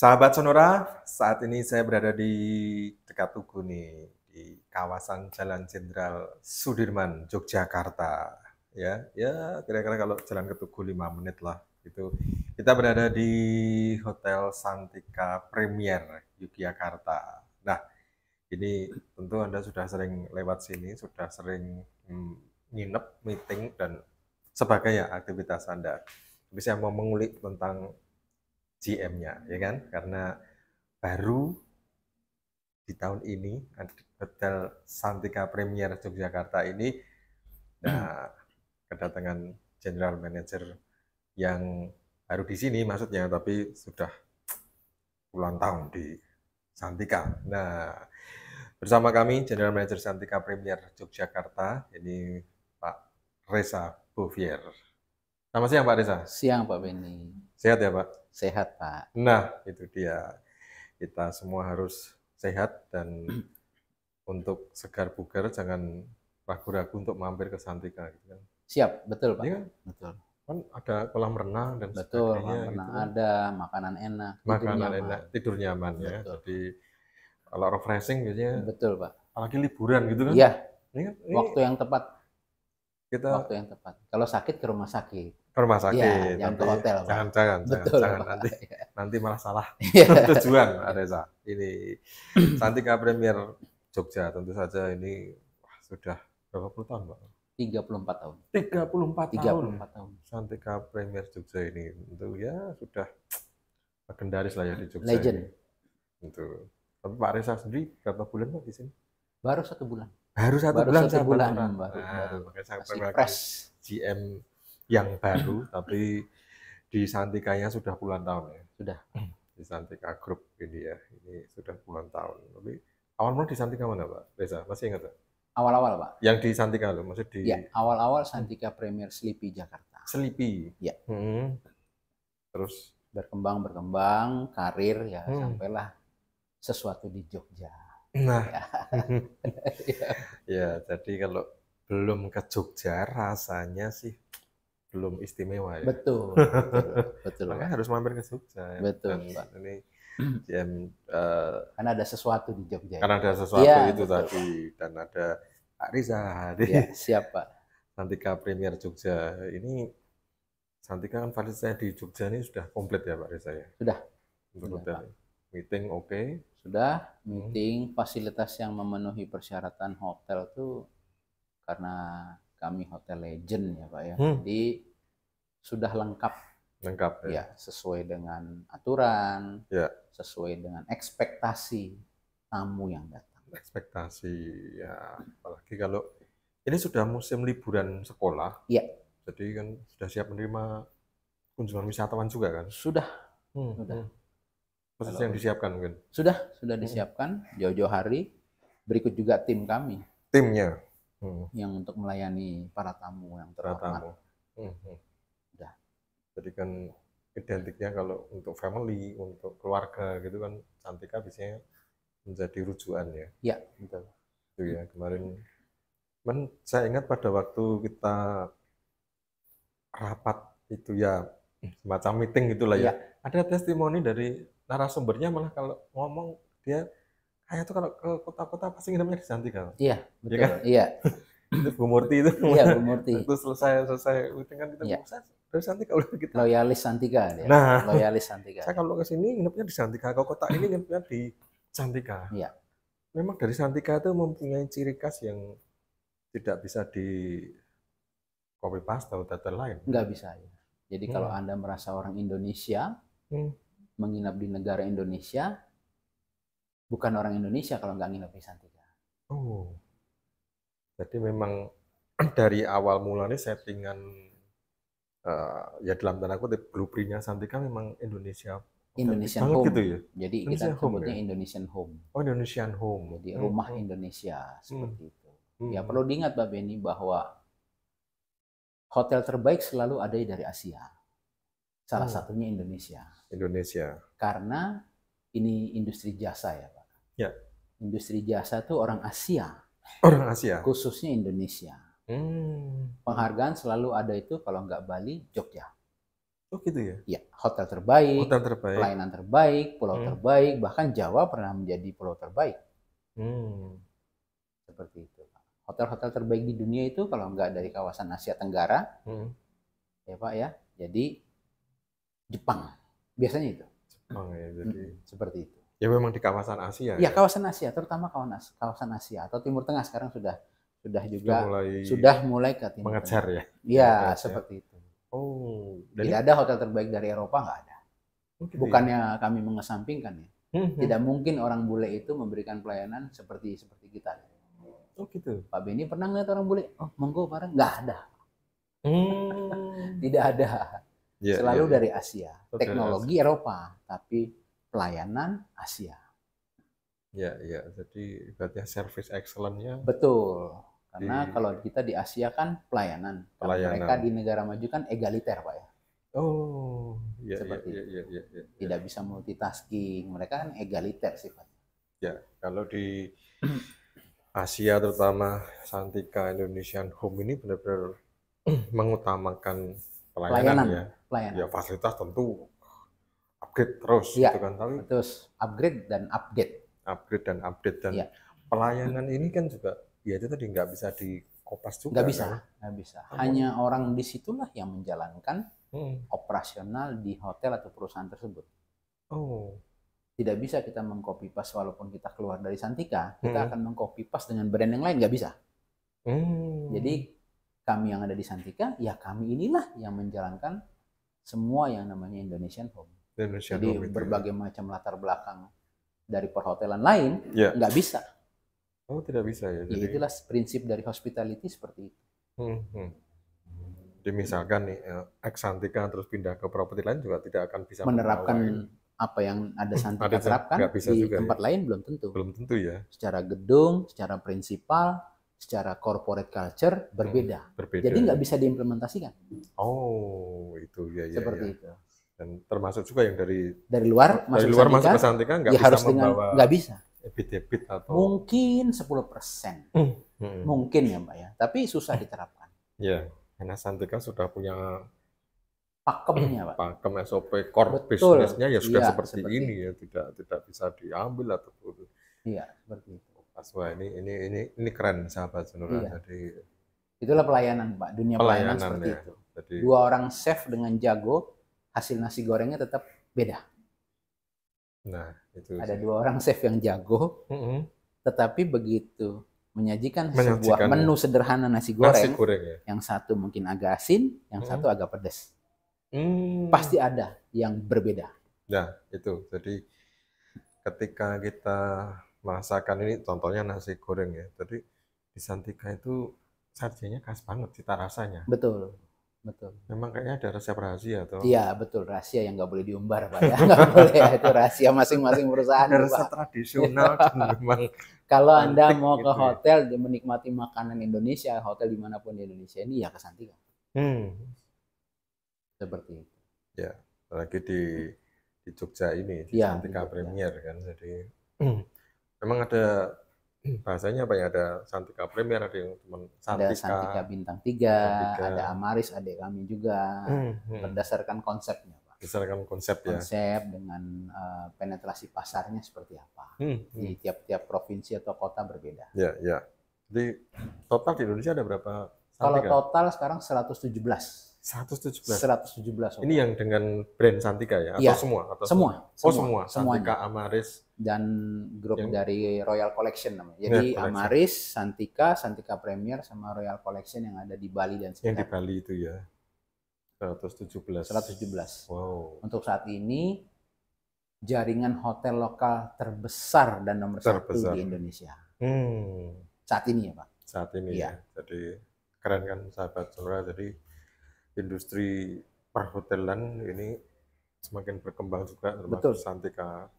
Sahabat Sonora, saat ini saya berada di dekat Tugu nih, di kawasan Jalan Jenderal Sudirman, Yogyakarta. Ya, kira-kira kalau jalan ke Tugu 5 menit lah. Itu kita berada di Hotel Santika Premier Yogyakarta. Nah, ini tentu Anda sudah sering lewat sini, sudah sering nginep, meeting dan sebagainya aktivitas Anda. Tapi saya mau mengulik tentang GM-nya, ya kan? Karena baru di tahun ini Hotel Santika Premier Yogyakarta ini, nah, kedatangan General Manager yang baru di sini maksudnya, tapi sudah puluhan tahun di Santika. Nah, bersama kami General Manager Santika Premier Yogyakarta ini Pak Reza Bovier. Selamat siang Pak Reza. Siang Pak Benny. Sehat ya Pak? Sehat Pak. Nah, itu dia. Kita semua harus sehat dan untuk segar bugar jangan ragu-ragu untuk mampir ke Santika gitu kan. Siap, betul Pak. Iya kan? Betul. Kan ada kolam renang dan Betul, sebagainya kolam renang gitu kan. ada, makanan enak, tidur Makanan nyaman. enak, tidur nyaman ya. Betul. Jadi kalau refreshing biasanya Betul Pak. apalagi liburan gitu kan. Iya, Ini kan waktu yang tepat. kita Waktu yang tepat. Kalau sakit ke rumah sakit. ke rumah sakit, Iya, jangan ke tapi hotel Pak. jangan Betul, jangan Pak. nanti malah salah Iya. tujuan Reza. Ini Santika Premier Jogja tentu saja ini sudah berapa puluh tahun Pak? 34 tahun. 34 tahun. 34 tahun. Santika Premier Jogja ini tentu ya sudah legendaris lah ya di Jogja. Legend. Itu. Tapi Pak Reza sendiri berapa bulan Pak di sini? Baru 1 bulan. Baru satu Baru bulan. 1 bulan. Baru. Makanya saya Masih terima fresh. GM yang baru, tapi di Santikanya sudah puluhan tahun ya. Sudah. Di Santika Group ini ya, ini sudah puluhan tahun. Tapi awal mula di Santika mana Pak Reza? Masih ingat Pak? Awal-awal Pak. Yang di Santika loh, maksud di. Ya, awal-awal Santika Premier Sleepy Jakarta. Sleepy. Ya. Terus berkembang karir ya sampailah sesuatu di Jogja. Nah, ya jadi kalau belum ke Jogja rasanya sih belum istimewa ya. Betul. Makanya harus mampir ke Jogja. Betul, Dan Pak. ini GM karena ada sesuatu di Jogja. Karena ada sesuatu ya, itu betul, tadi dan ada Pak Riza di siap Pak. Santika Premier Jogja. Ini Santika kan fasilitasnya di Jogja ini sudah komplit ya Pak Riza ya? Sudah. Untuk hotel. Meeting oke. Sudah, meeting fasilitas yang memenuhi persyaratan hotel tuh karena kami hotel legend ya Pak ya. Jadi sudah lengkap. Lengkap ya. Ya, sesuai dengan aturan. Ya. Sesuai dengan ekspektasi tamu yang datang. Ekspektasi ya, apalagi kalau ini sudah musim liburan sekolah. Iya. Jadi kan sudah siap menerima kunjungan wisatawan juga kan? Sudah. Sudah. Proses yang disiapkan mungkin? Sudah disiapkan jauh-jauh hari. Berikut juga tim kami. Timnya? Yang untuk melayani para tamu yang terhormat. Udah. Jadi kan identiknya kalau untuk family, untuk keluarga gitu kan Santika biasanya menjadi rujukan ya. Iya, betul. Itu ya kemarin saya ingat pada waktu kita rapat itu ya semacam meeting gitulah ya. Ada testimoni dari narasumbernya malah kalau ngomong dia kayak tuh kalau ke kota-kota pasti nginepnya di Santika. Iya, betul. Ya kan? Iya. Itu Bu Murti itu. Iya, Bu Murti. Itu selesai meeting kan kita dari Santika udah kita. Loyalis Santika dia. Nah, loyalis Santika. Saya kalau ke sini nginepnya di Santika, kalau kota ini nginepnya di Santika. Iya. Memang dari Santika itu mempunyai ciri khas yang tidak bisa di copy paste atau hotel lain. Nggak bisa ya. Jadi kalau Anda merasa orang Indonesia, menginap di negara Indonesia, bukan orang Indonesia kalau nggak nginep di Santika. Oh, jadi memang dari awal mulanya settingan ya dalam tanda kutip blueprintnya Santika memang Indonesian home gitu ya. Jadi kita sebutnya Indonesian home. Oh, Indonesian home. Jadi rumah Indonesia seperti itu. Ya perlu diingat Pak Benny bahwa hotel terbaik selalu ada dari Asia. Salah satunya Indonesia. Karena ini industri jasa ya Pak. Ya. Industri jasa itu orang Asia. Orang Asia. Khususnya Indonesia. Penghargaan selalu ada itu kalau nggak Bali, Jogja. Oh gitu ya? Ya, hotel terbaik, Hotel terbaik, pelayanan terbaik, pulau terbaik, bahkan Jawa pernah menjadi pulau terbaik. Seperti itu. Hotel-hotel terbaik di dunia itu kalau nggak dari kawasan Asia Tenggara, ya Pak ya, jadi Jepang. Biasanya itu. Jepang ya, jadi seperti itu. Ya memang di kawasan Asia. Ya, kawasan Asia, terutama kawasan Asia atau Timur Tengah sekarang sudah mulai ke Timur mengejar Tengah. Ya. Iya, seperti itu. Oh, tidak ada hotel terbaik dari Eropa, nggak ada. Bukannya kami mengesampingkan ya. Tidak mungkin orang bule itu memberikan pelayanan seperti kita. Oh gitu. Pak Benny pernah ngeliat orang bule? Oh, monggo bareng? Nggak ada. Tidak ada. Selalu dari Asia. Teknologi Eropa, tapi pelayanan Asia. Ya, jadi ibaratnya service excellence-nya. Betul. Karena kalau kita di Asia kan pelayanan. Kalau mereka di negara maju kan egaliter, Pak ya. Oh, ya, seperti ya. Tidak bisa multitasking. Mereka kan egaliter sifatnya. Ya, kalau di Asia terutama Santika Indonesian Home ini benar-benar mengutamakan pelayanan ya. Ya fasilitas tentu upgrade terus ya, gitu kan, tapi terus upgrade dan update. Upgrade dan pelayanan ini kan juga ya itu tadi nggak bisa dikopas juga. Nggak bisa. Hanya orang disitulah yang menjalankan operasional di hotel atau perusahaan tersebut. Oh. Tidak bisa kita mengcopy paste walaupun kita keluar dari Santika, kita akan mengcopy paste dengan brand yang lain, nggak bisa. Jadi kami yang ada di Santika, ya kami inilah yang menjalankan semua yang namanya Indonesian Home. Jadi berbagai macam latar belakang dari perhotelan lain nggak bisa. Oh, tidak bisa ya. Jadi itulah prinsip dari hospitality seperti itu. Jadi misalkan nih ex Santika terus pindah ke properti lain juga tidak akan bisa menerapkan apa yang ada Santika terapkan di tempat lain, belum tentu. Belum tentu ya. Secara gedung, secara prinsipal, secara corporate culture berbeda. Jadi nggak bisa diimplementasikan. Oh, itu ya. Seperti itu. Dan termasuk juga yang dari luar masuk ke Santika nggak bisa harus membawa nggak bisa. Debit atau mungkin 10%. Mungkin ya Mbak ya, tapi susah diterapkan. Ya, karena Santika sudah punya pakemnya, Pak. Pakem SOP core bisnisnya ya sudah seperti ini ya, tidak bisa diambil atau Iya, seperti itu. Wah, ini keren sahabat Sonora. Jadi itulah pelayanan, Pak. Dunia pelayanan seperti itu. Jadi, 2 orang chef dengan jago, hasil nasi gorengnya tetap beda. Nah, itu ada 2 orang chef yang jago, tetapi begitu menyajikan sebuah menu sederhana nasi goreng ya. Yang satu mungkin agak asin, yang satu agak pedas. Pasti ada yang berbeda. Nah, itu. Jadi ketika kita masakan ini, contohnya nasi goreng ya. Jadi di Santika itu sarjanya khas banget cita rasanya. Betul. Memang kayaknya ada resep rahasia atau? Iya, betul, rahasia yang nggak boleh diumbar, Pak ya. Nggak boleh ya, itu rahasia masing-masing perusahaan. Ada resep tradisional dan memang. Kalau Anda mau ke hotel dan menikmati makanan Indonesia, hotel dimanapun di Indonesia ini ya ke Santika. Seperti itu. Ya, apalagi di Jogja ini, di Santika Premier kan. Jadi memang ada bahasanya apa ya, ada Santika Premier, ada yang cuma Santika. Ada Santika Bintang 3, ada Amaris adik kami juga, berdasarkan konsepnya, Pak. Berdasarkan konsep ya. Konsep dengan penetrasi pasarnya seperti apa. Di tiap-tiap provinsi atau kota berbeda. Ya. Jadi total di Indonesia ada berapa Santika? Kalau total sekarang 117. 117. Ini yang dengan brand Santika ya? Atau semua? Semua. Santika, Amaris. Dan grup dari Royal Collection namanya. Jadi Amaris, Santika Premier, sama Royal Collection yang ada di Bali dan sekitar. Yang di Bali itu ya. 117. Wow. Untuk saat ini jaringan hotel lokal terbesar dan nomor 1 di Indonesia. Saat ini ya Pak. Saat ini ya. Jadi keren kan sahabat Sonora. Jadi industri perhotelan ini semakin berkembang juga, termasuk Santika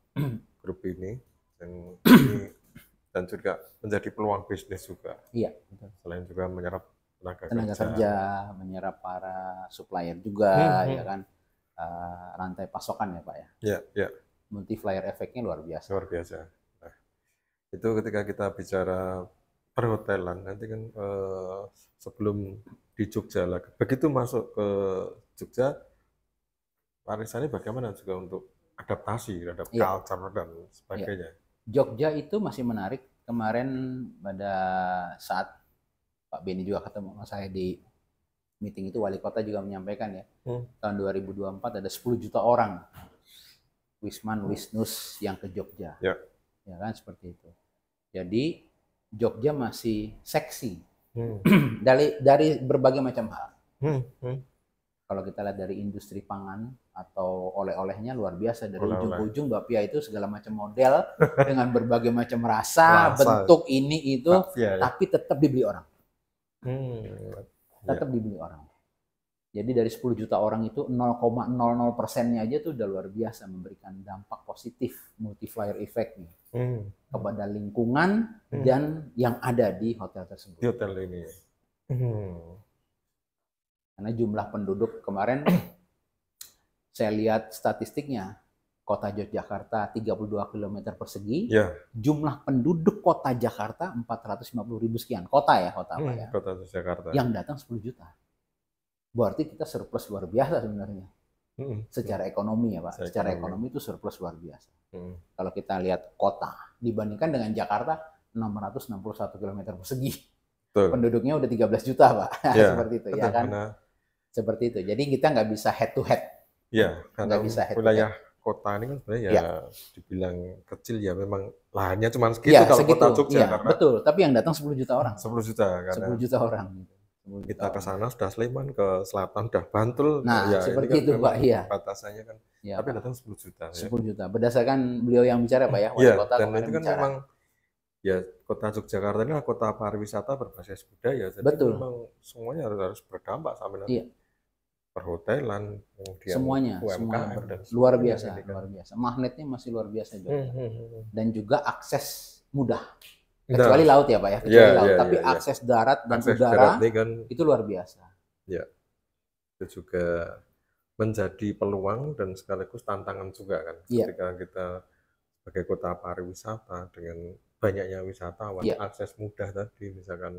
grup ini, dan juga menjadi peluang bisnis juga. Iya, betul. Selain juga menyerap tenaga kerja, menyerap para supplier juga, ya kan, rantai pasokan ya Pak ya. Iya. Multiplier efeknya luar biasa. Luar biasa. Nah, itu ketika kita bicara perhotelan, nanti kan sebelum di Jogja lagi, begitu masuk ke Jogja warisannya bagaimana juga untuk adaptasi terhadap culture dan sebagainya. Jogja itu masih menarik. Kemarin pada saat Pak Beni juga ketemu sama saya di meeting itu, wali kota juga menyampaikan ya, tahun 2024 ada 10 juta orang Wisman, Wisnus yang ke Jogja. Ya kan, seperti itu. Jadi Jogja masih seksi dari berbagai macam hal. Kalau kita lihat dari industri pangan atau oleh-olehnya luar biasa, dari ujung ke ujung bapia itu segala macam model dengan berbagai macam rasa, bentuk ini itu, tapi tetap dibeli orang. Tetap dibeli orang. Jadi dari 10 juta orang itu 0,00%-nya aja tuh udah luar biasa memberikan dampak positif, multiplier effect nih kepada lingkungan dan yang ada di hotel tersebut. Di hotel ini. Karena jumlah penduduk kemarin saya lihat statistiknya, kota Yogyakarta 32 km persegi, jumlah penduduk kota Jakarta 450.000 sekian, kota apa ya? Kota Jakarta. Yang datang 10 juta. Berarti kita surplus luar biasa sebenarnya. Secara ekonomi ya Pak, secara ekonomi itu surplus luar biasa. Kalau kita lihat kota, dibandingkan dengan Jakarta 661 km persegi. Penduduknya udah 13 juta Pak, seperti itu ya kan? Seperti itu. Jadi kita nggak bisa head to head. Iya, karena wilayah kota ini kan sebenarnya dibilang kecil ya, memang lahannya cuma segitu kalau kota Jogja. Betul, tapi yang datang 10 juta orang. 10 juta karena 10 juta orang. Kita ke sana sudah Sleman, ke selatan sudah Bantul. Nah, seperti itu Pak, batasannya kan. Tapi datang 10 juta. 10 juta. Berdasarkan beliau yang bicara Pak ya, wali kota dan itu kan bicara. Memang ya kota Yogyakarta ini adalah kota pariwisata berbasis budaya. Jadi memang semuanya harus berdampak sampai nanti. Perhotelan, kemudian semuanya luar biasa, luar biasa. Magnetnya masih luar biasa juga. Dan juga akses mudah. Kecuali laut ya Pak ya, kecuali laut. Tapi akses darat dan udara kan, itu luar biasa. Ya, itu juga menjadi peluang dan sekaligus tantangan juga kan. Ketika kita sebagai kota pariwisata dengan banyaknya wisatawan, akses mudah tadi, misalkan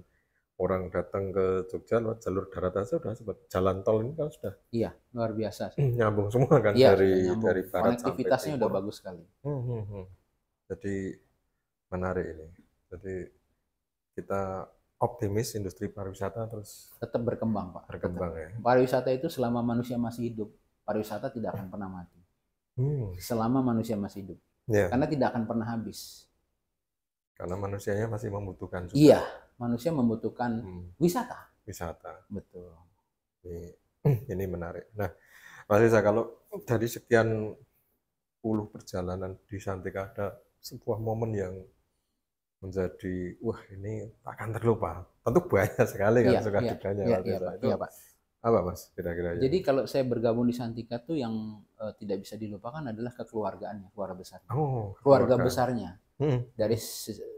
orang datang ke Jogja lewat jalur darat aja sudah sempat, jalan tol ini kan sudah luar biasa nyambung semua kan, dari barat konektivitasnya udah bagus sekali. Jadi menarik ini. Jadi kita optimis industri pariwisata terus tetap berkembang Pak. Ya. Pariwisata itu selama manusia masih hidup, pariwisata tidak akan pernah mati. Selama manusia masih hidup, karena tidak akan pernah habis. Karena manusianya masih membutuhkan juga. Iya, manusia membutuhkan wisata. Betul. Ini menarik. Nah, Mas Riza, kalau dari sekian puluh perjalanan di Santika ada sebuah momen yang menjadi, wah ini takkan terlupa. Tentu banyak sekali kan suka dukanya. Iya Pak. Apa Mas kira-kira? Jadi kalau saya bergabung di Santika tuh yang tidak bisa dilupakan adalah kekeluargaannya, keluarga besarnya. Keluarga besarnya. Dari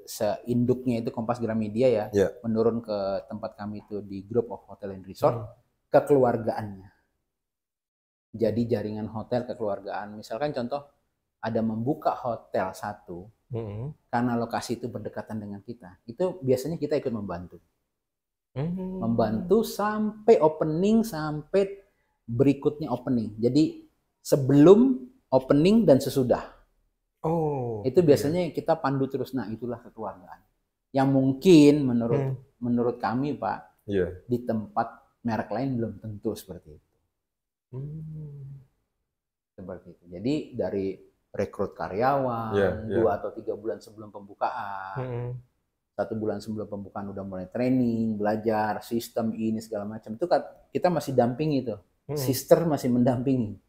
seinduknya itu Kompas Gramedia ya, menurun ke tempat kami itu di Group of Hotel and Resort, kekeluargaannya. Jadi jaringan hotel kekeluargaan, misalkan contoh ada membuka hotel satu, karena lokasi itu berdekatan dengan kita, itu biasanya kita ikut membantu. Membantu sampai opening, sampai berikutnya opening. Jadi sebelum opening dan sesudah. Itu biasanya kita pandu terus. Nah, itulah kekeluargaan. Yang mungkin menurut kami Pak, di tempat merek lain belum tentu seperti itu. Seperti itu. Jadi dari rekrut karyawan 2 atau 3 bulan sebelum pembukaan, 1 bulan sebelum pembukaan udah mulai training, belajar sistem ini segala macam. Itu kita masih dampingi itu. Sister masih mendampingi.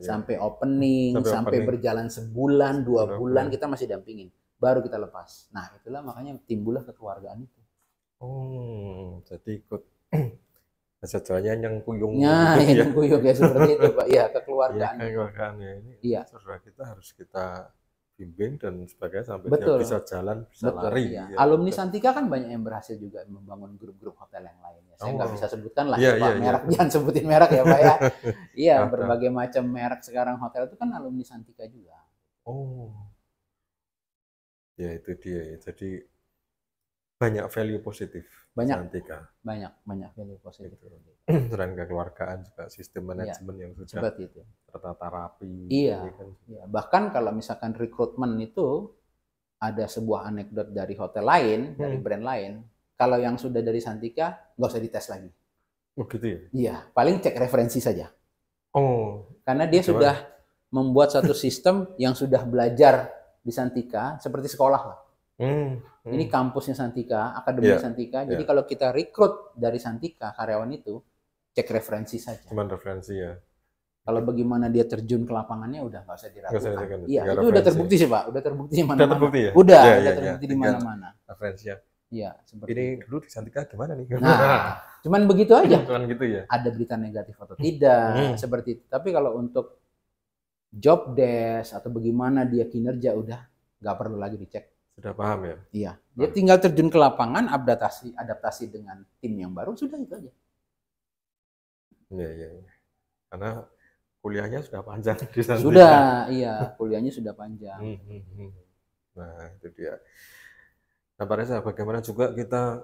Sampai opening, sampai berjalan sebulan, 2 bulan kita masih dampingin, baru kita lepas. Nah itulah makanya timbullah kekeluargaan itu. Jadi ikut sejajarnya yang kuyung. Yang kuyung ya seperti itu Pak. Iya, kekeluargaan. Ini saudara kita harus kita bimbing dan sebagainya sampai dia bisa jalan, bisa lari. Alumni Santika kan banyak yang berhasil juga membangun grup-grup hotel yang lain. Saya nggak bisa sebutkan lah Pak, merek. Jangan sebutin merek ya Pak ya. Iya, berbagai macam merek sekarang hotel itu kan alumni Santika juga. Ya itu dia. Jadi banyak value positif. Banyak value positif. Selain kekeluargaan juga sistem manajemen yang sudah tertata rapi. Iya. Bahkan kalau misalkan rekrutmen itu ada sebuah anekdot dari hotel lain, dari brand lain, kalau yang sudah dari Santika nggak usah dites lagi. Oh gitu ya? Iya, paling cek referensi saja. Oh. Karena dia sudah membuat satu sistem yang sudah belajar di Santika seperti sekolah lah. Ini kampusnya Santika, akademi Santika. Jadi kalau kita rekrut dari Santika karyawan itu, cek referensi saja. Cuman referensi ya. Kalau bagaimana dia terjun ke lapangannya udah nggak usah diragukan. Iya, itu referensi. Udah terbukti sih Pak, udah terbukti di mana-mana. Udah terbukti ya? Udah terbukti di mana-mana. Referensinya. Iya, seperti ini itu. Dulu di Santika gimana nih? Nah, cuman begitu aja. Cuman gitu ya. Ada berita negatif atau tidak, seperti itu. Tapi kalau untuk job desk atau bagaimana dia kinerja udah nggak perlu lagi dicek. Sudah paham ya? Iya. Dia tinggal terjun ke lapangan, adaptasi dengan tim yang baru, sudah itu aja. Iya. Karena kuliahnya sudah panjang di sana. Sudah, iya. Kuliahnya sudah panjang. Nah, itu dia. Nah, Pak Reza, bagaimana juga kita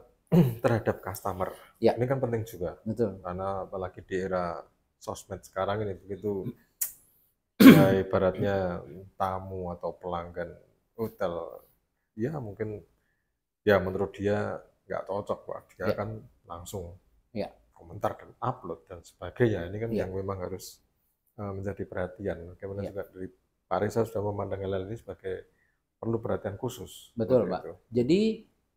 terhadap customer? Ya. Ini kan penting juga. Betul. Karena apalagi di era sosmed sekarang ini begitu, ya ibaratnya tamu atau pelanggan hotel, ya mungkin ya menurut dia nggak cocok Pak. Dia kan langsung komentar dan upload dan sebagainya. Ini kan yang memang harus menjadi perhatian. Bagaimana juga dari Pak Reza sudah memandang hal ini sebagai perlu perhatian khusus. Betul Pak. Itu. Jadi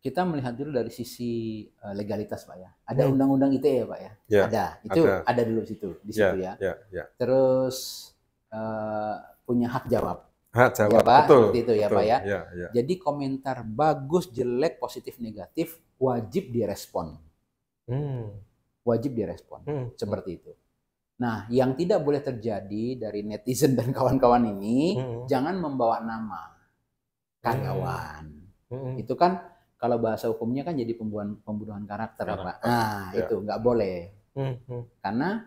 kita melihat dulu dari sisi legalitas Pak ya. Ada undang-undang ITE ya Pak ya. Ada. Itu ada dulu di situ ya. Terus punya hak jawab. Hak jawab, ya, Pak, betul. Seperti itu ya betul, Pak ya. Ya. Jadi komentar bagus, jelek, positif, negatif wajib direspon. Wajib direspon. Seperti itu. Nah, yang tidak boleh terjadi dari netizen dan kawan-kawan ini, jangan membawa nama karyawan. Itu kan kalau bahasa hukumnya kan jadi pembunuhan karakter. Pak. Nah, itu nggak boleh. Karena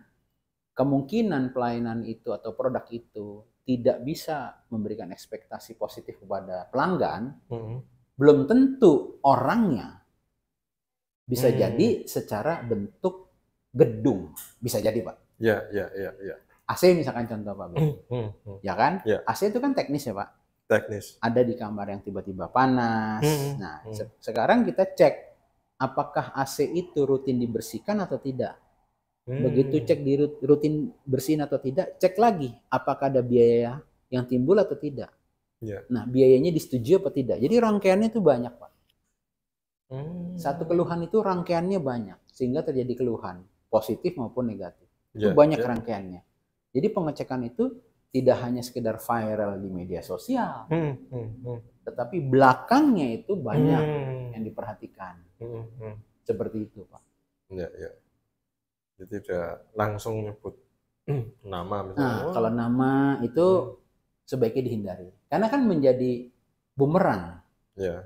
kemungkinan pelayanan itu atau produk itu tidak bisa memberikan ekspektasi positif kepada pelanggan, belum tentu orangnya bisa jadi secara bentuk gedung, bisa jadi Pak. Ya. AC misalkan contoh Pak, ya kan? Ya. AC itu kan teknis ya Pak. Teknis. Ada di kamar yang tiba-tiba panas. Nah, sekarang kita cek apakah AC itu rutin dibersihkan atau tidak. Begitu cek di rutin bersihin atau tidak, cek lagi apakah ada biaya yang timbul atau tidak. Nah, biayanya disetujui atau tidak. Jadi rangkaiannya itu banyak Pak. Satu keluhan itu rangkaiannya banyak sehingga terjadi keluhan positif maupun negatif. Itu banyak rangkaiannya. Jadi pengecekan itu tidak hanya sekedar viral di media sosial, tetapi belakangnya itu banyak yang diperhatikan. Seperti itu Pak. Ya. Jadi udah langsung nyebut nama misalnya. Nah, kalau nama itu sebaiknya dihindari. Karena kan menjadi bumerang. Ya.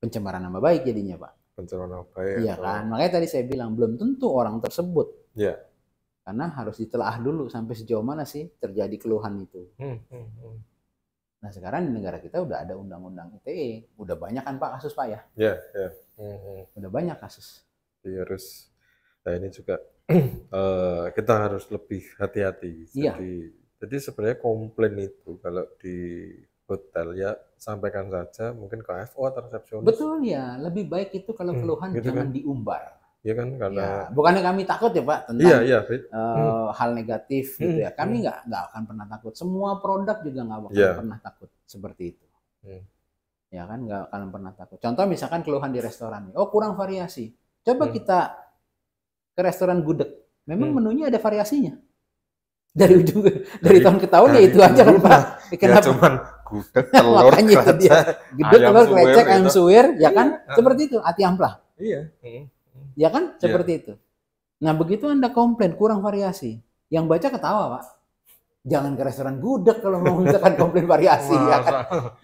Pencemaran nama baik jadinya, Pak. Pencemaran nama baik. Iya kan? Makanya tadi saya bilang belum tentu orang tersebut. Ya. Karena harus ditelaah dulu sampai sejauh mana sih terjadi keluhan itu. Nah, sekarang di negara kita udah ada undang-undang ITE. Udah banyak kan Pak kasus Pak ya? Ya. Udah banyak kasus. Jadi harus, nah ini juga kita harus lebih hati-hati. Jadi sebenarnya komplain itu kalau di hotel ya sampaikan saja mungkin ke FO atau resepsionis. Betul ya, lebih baik itu kalau keluhan gitu jangan diumbar. Iya kan, karena bukannya kami takut ya Pak tentang hal negatif gitu ya. Kami nggak akan pernah takut. Semua produk juga nggak akan pernah takut seperti itu. Ya kan, nggak akan pernah takut. Contoh misalkan keluhan di restoran, oh kurang variasi. Coba kita ke restoran gudeg, memang menunya ada variasinya. Dari tahun ke tahun ya itu aja kan Pak. Kenapa? Ya cuman gudeg, telur, makanya itu dia. Gudeg, telur, krecek, ayam suwir, ya kan? Seperti itu, ati amplah. Iya. Ya kan? Seperti itu. Nah, begitu Anda komplain kurang variasi. Yang baca ketawa, Pak. Jangan ke restoran gudeg kalau mau misalkan komplain variasi, ya kan?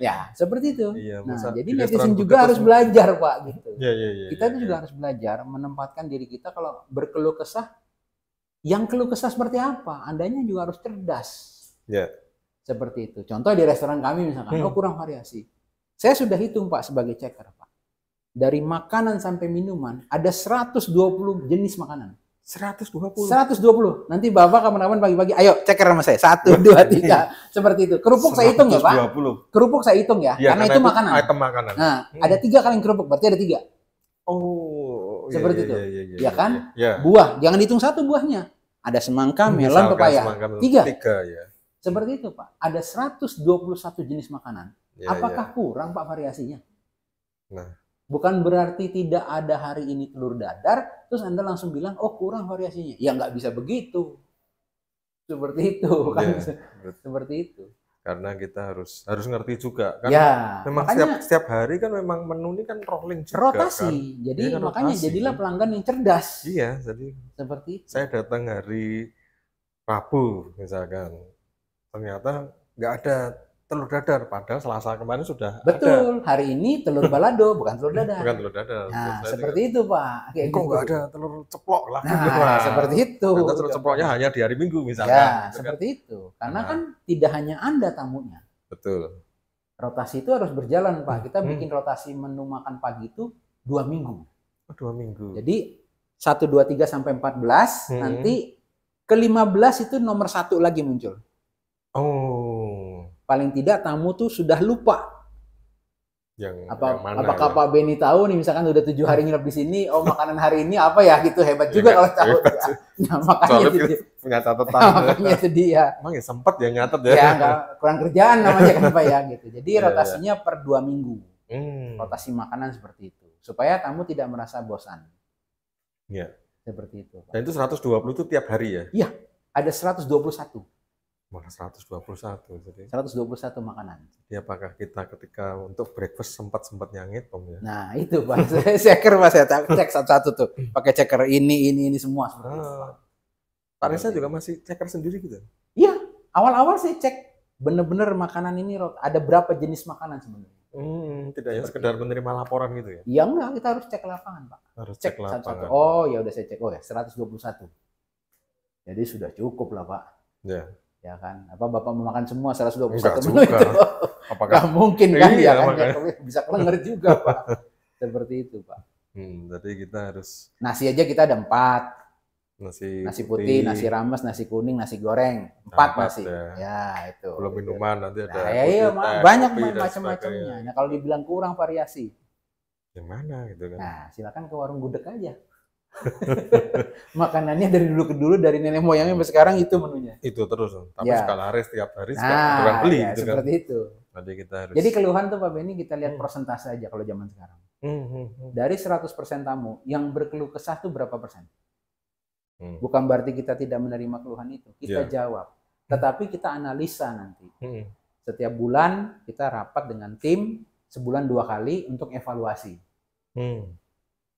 Ya, seperti itu. Iya, nah, jadi netizen juga harus belajar, Pak, gitu. Iya. Kita juga harus belajar menempatkan diri kita kalau berkeluh kesah, yang keluh kesah seperti apa? Andanya juga harus cerdas. Iya. Seperti itu. Contoh di restoran kami misalkan, oh kurang variasi. Saya sudah hitung Pak sebagai checker Pak. Dari makanan sampai minuman, ada 120 jenis makanan. 120? 120. Nanti Bapak kapan-kapan pagi-pagi, ayo ceker sama saya. 1, 2, 3. Seperti itu. Kerupuk saya hitung ya, Pak. Kerupuk saya hitung ya, karena itu makanan. Item makanan. Nah, ada 3 kaleng kerupuk, berarti ada 3. Oh, seperti itu. Ya kan? Buah, jangan hitung 1 buahnya. Ada semangka, melon, pepaya. 3 ya. Seperti itu, Pak. Ada 121 jenis makanan. Apakah kurang, Pak, variasinya? Nah. Bukan berarti tidak ada hari ini telur dadar, terus Anda langsung bilang, oh kurang variasinya. Ya nggak bisa begitu. Seperti itu. Kan? Seperti itu. Karena kita harus ngerti juga. Kan memang makanya, setiap hari kan memang menu ini kan rolling juga. Rotasi. Kan? Jadi kan makanya rotasi. Jadilah pelanggan yang cerdas. Iya, jadi seperti itu. Saya datang hari Rabu misalkan. Ternyata nggak ada telur dadar, padahal Selasa kemarin sudah betul, ada. Hari ini telur balado, bukan telur dadar. Bukan telur dadar. Nah, seperti itu, Pak. Kayak kok nggak ada telur ceplok lah. Nah, seperti itu. Atau telur ceploknya hanya di hari Minggu misalnya. Ya, gitu seperti kan? Itu. Karena kan tidak hanya Anda tamunya. Betul. Rotasi itu harus berjalan, Pak. Kita bikin rotasi menu makan pagi itu 2 minggu. 2 minggu. Jadi 1, 2, 3 sampai 14, nanti ke-15 itu nomor 1 lagi muncul. Oh. Paling tidak tamu tuh sudah lupa. Yang mana apakah ya? Pak Benny tahu nih misalkan udah 7 hari nginep di sini, oh makanan hari ini apa ya gitu, hebat juga kalau tahu. Nah, makanya itu punya catatan. Makanya itu dia. Emang ya sempat ya nyatet ya. Ya enggak, kurang kerjaan namanya kenapa ya gitu. Jadi rotasinya per 2 minggu. Rotasi makanan seperti itu. Supaya tamu tidak merasa bosan. Iya. Seperti itu. Pak. Dan itu 120 itu tiap hari ya? Iya, ada 121. Malah 121 jadi 121 makanan. Jadi apakah kita ketika untuk breakfast sempat-sempatnya ngitung ya? Nah itu Pak, saya checker Pak, saya cek satu-satu tuh. Pakai checker ini semua seperti itu Pak. Pak Reza juga masih checker sendiri gitu? Iya, awal-awal saya cek bener-bener makanan ini ada berapa jenis makanan sebenarnya. Tidak hanya sekedar menerima laporan gitu ya? Ya enggak, kita harus cek lapangan Pak. Harus cek lapangan. Satu-satu. Oh ya udah saya cek, oh ya 121. Jadi sudah cukup lah Pak. Ya. Ya kan, apa Bapak mau makan semua 121 menu itu? Apakah mungkin kan iya, ya kan? Bisa kelenger juga Pak. Seperti itu Pak. Jadi kita harus nasi aja kita ada 4. Nasi putih, nasi rames, nasi kuning, nasi goreng. 4 nasi. Ya itu. Belum minuman nanti ada. Nah, iya, banyak macam-macamnya. Nah kalau dibilang kurang variasi. Yang mana gitu kan? Nah silakan ke warung gudeg aja. Makanannya dari dulu ke dulu, dari nenek moyangnya sampai sekarang itu menunya. Itu terus, tapi skala hari setiap hari orang beli ya, gitu seperti kan. Itu. Jadi keluhan tuh Pak Benny kita lihat persentase aja kalau zaman sekarang. Dari 100% tamu yang berkeluh kesah tuh berapa persen? Bukan berarti kita tidak menerima keluhan itu, kita jawab. Tetapi kita analisa nanti. Setiap bulan kita rapat dengan tim sebulan 2 kali untuk evaluasi.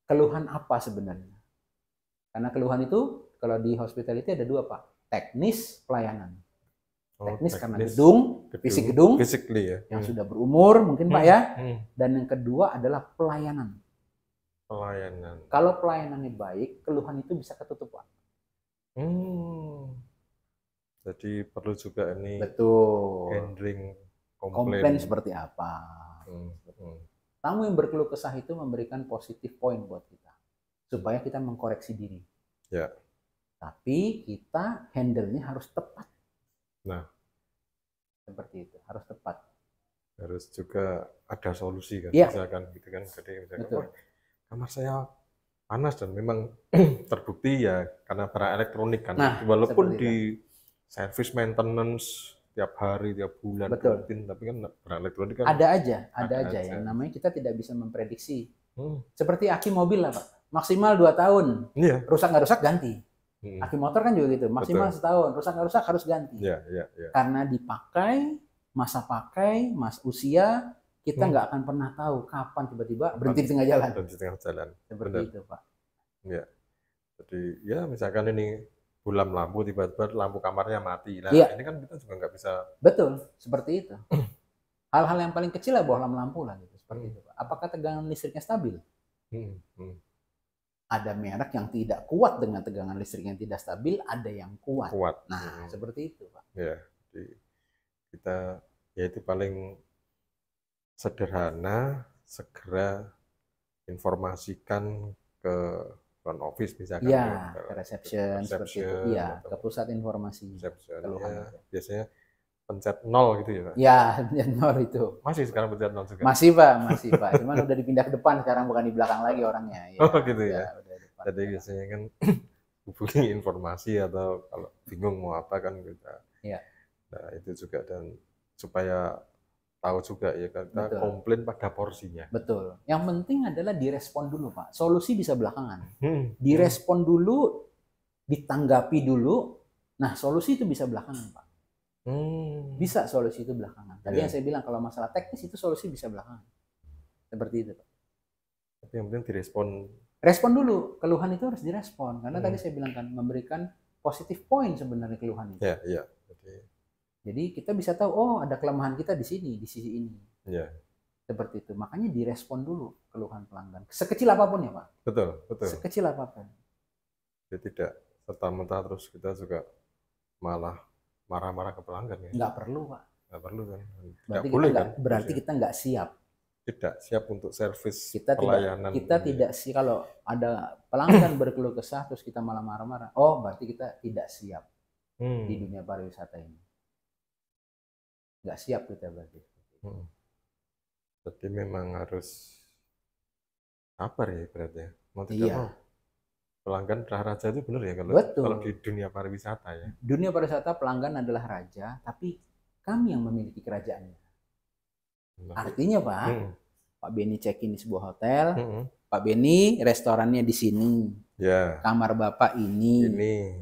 Keluhan apa sebenarnya? Karena keluhan itu kalau di hospitality ada 2 Pak, teknis, pelayanan. Teknis karena gedung, fisik gedung, ya. Yang sudah berumur mungkin Pak ya. Dan yang kedua adalah pelayanan. Kalau pelayanannya baik, keluhan itu bisa ketutup Pak. Jadi perlu juga ini. Betul. Handling komplain seperti apa. Tamu yang berkeluh kesah itu memberikan positif point buat kita. Supaya kita mengkoreksi diri. Ya. Tapi kita handle-nya harus tepat. Nah. Seperti itu, harus tepat. Harus juga ada solusi kan, misalkan gitu kan. Jadi misalkan kamar saya panas dan memang terbukti ya karena barang elektronik kan. Walaupun di service maintenance tiap hari, tiap bulan rutin, tapi kan barang elektronik kan ada aja yang namanya kita tidak bisa memprediksi. Seperti aki mobil lah Pak. Maksimal 2 tahun, rusak nggak rusak ganti. Aki motor kan juga gitu, maksimal setahun, rusak nggak rusak harus ganti. Karena dipakai, masa pakai, usia, kita nggak akan pernah tahu kapan tiba-tiba berhenti di tengah jalan. Seperti itu Pak. Ya, jadi ya misalkan ini bulam lampu, tiba-tiba lampu kamarnya mati. Nah ini kan kita juga nggak bisa. Betul, seperti itu. Hal-hal yang paling kecil lah bohlam lampu lah gitu, seperti itu Pak. Apakah tegangan listriknya stabil? Ada merek yang tidak kuat dengan tegangan listrik yang tidak stabil, ada yang kuat. Nah, seperti itu, Pak. Ya, jadi kita ya itu paling sederhana, segera informasikan ke front office misalkan, ya, ke reception seperti itu, iya, ke pusat informasi keluhan ya. itu. Biasanya pencet 0 gitu ya Pak? Ya, pencet 0 itu. Masih sekarang pencet 0 juga? Masih Pak, masih Pak. Cuman udah dipindah ke depan sekarang, bukan di belakang lagi orangnya. Ya, oh gitu ya. Udah depan. Jadi biasanya kan hubungi informasi atau kalau bingung mau apa kan kita. Ya. Nah itu juga, dan supaya tahu juga ya kita komplain pada porsinya. Betul. Yang penting adalah direspon dulu Pak. Solusi bisa belakangan. Direspon dulu, ditanggapi dulu. Nah solusi itu bisa belakangan Pak. Bisa solusi itu belakangan. Tadi yang saya bilang kalau masalah teknis itu solusi bisa belakangan. Seperti itu Pak. Tapi yang penting direspon. Respon dulu, keluhan itu harus direspon. Karena tadi saya bilang kan memberikan positif poin sebenarnya keluhan itu. Iya. Jadi kita bisa tahu, oh ada kelemahan kita di sini, di sisi ini. Iya. Seperti itu. Makanya direspon dulu keluhan pelanggan. Sekecil apapun ya Pak. Betul. Sekecil apapun. Jadi tidak serta-merta terus kita juga malah marah-marah ke pelanggan ya. Nggak perlu Pak. Nggak perlu kan. Berarti kita nggak siap. Tidak siap untuk servis pelayanan. Kita tidak sih, kalau ada pelanggan berkeluh kesah terus kita malah marah-marah. Oh, berarti kita tidak siap di dunia pariwisata ini. Nggak siap kita berarti. Jadi memang harus sabar ya berarti ya. Mau tidak mau. Pelanggan adalah raja itu benar ya kalau di dunia pariwisata ya. Dunia pariwisata pelanggan adalah raja, tapi kami yang memiliki kerajaannya. Artinya Pak, Pak Benny check-in di sebuah hotel, Pak Benny restorannya di sini, kamar Bapak ini,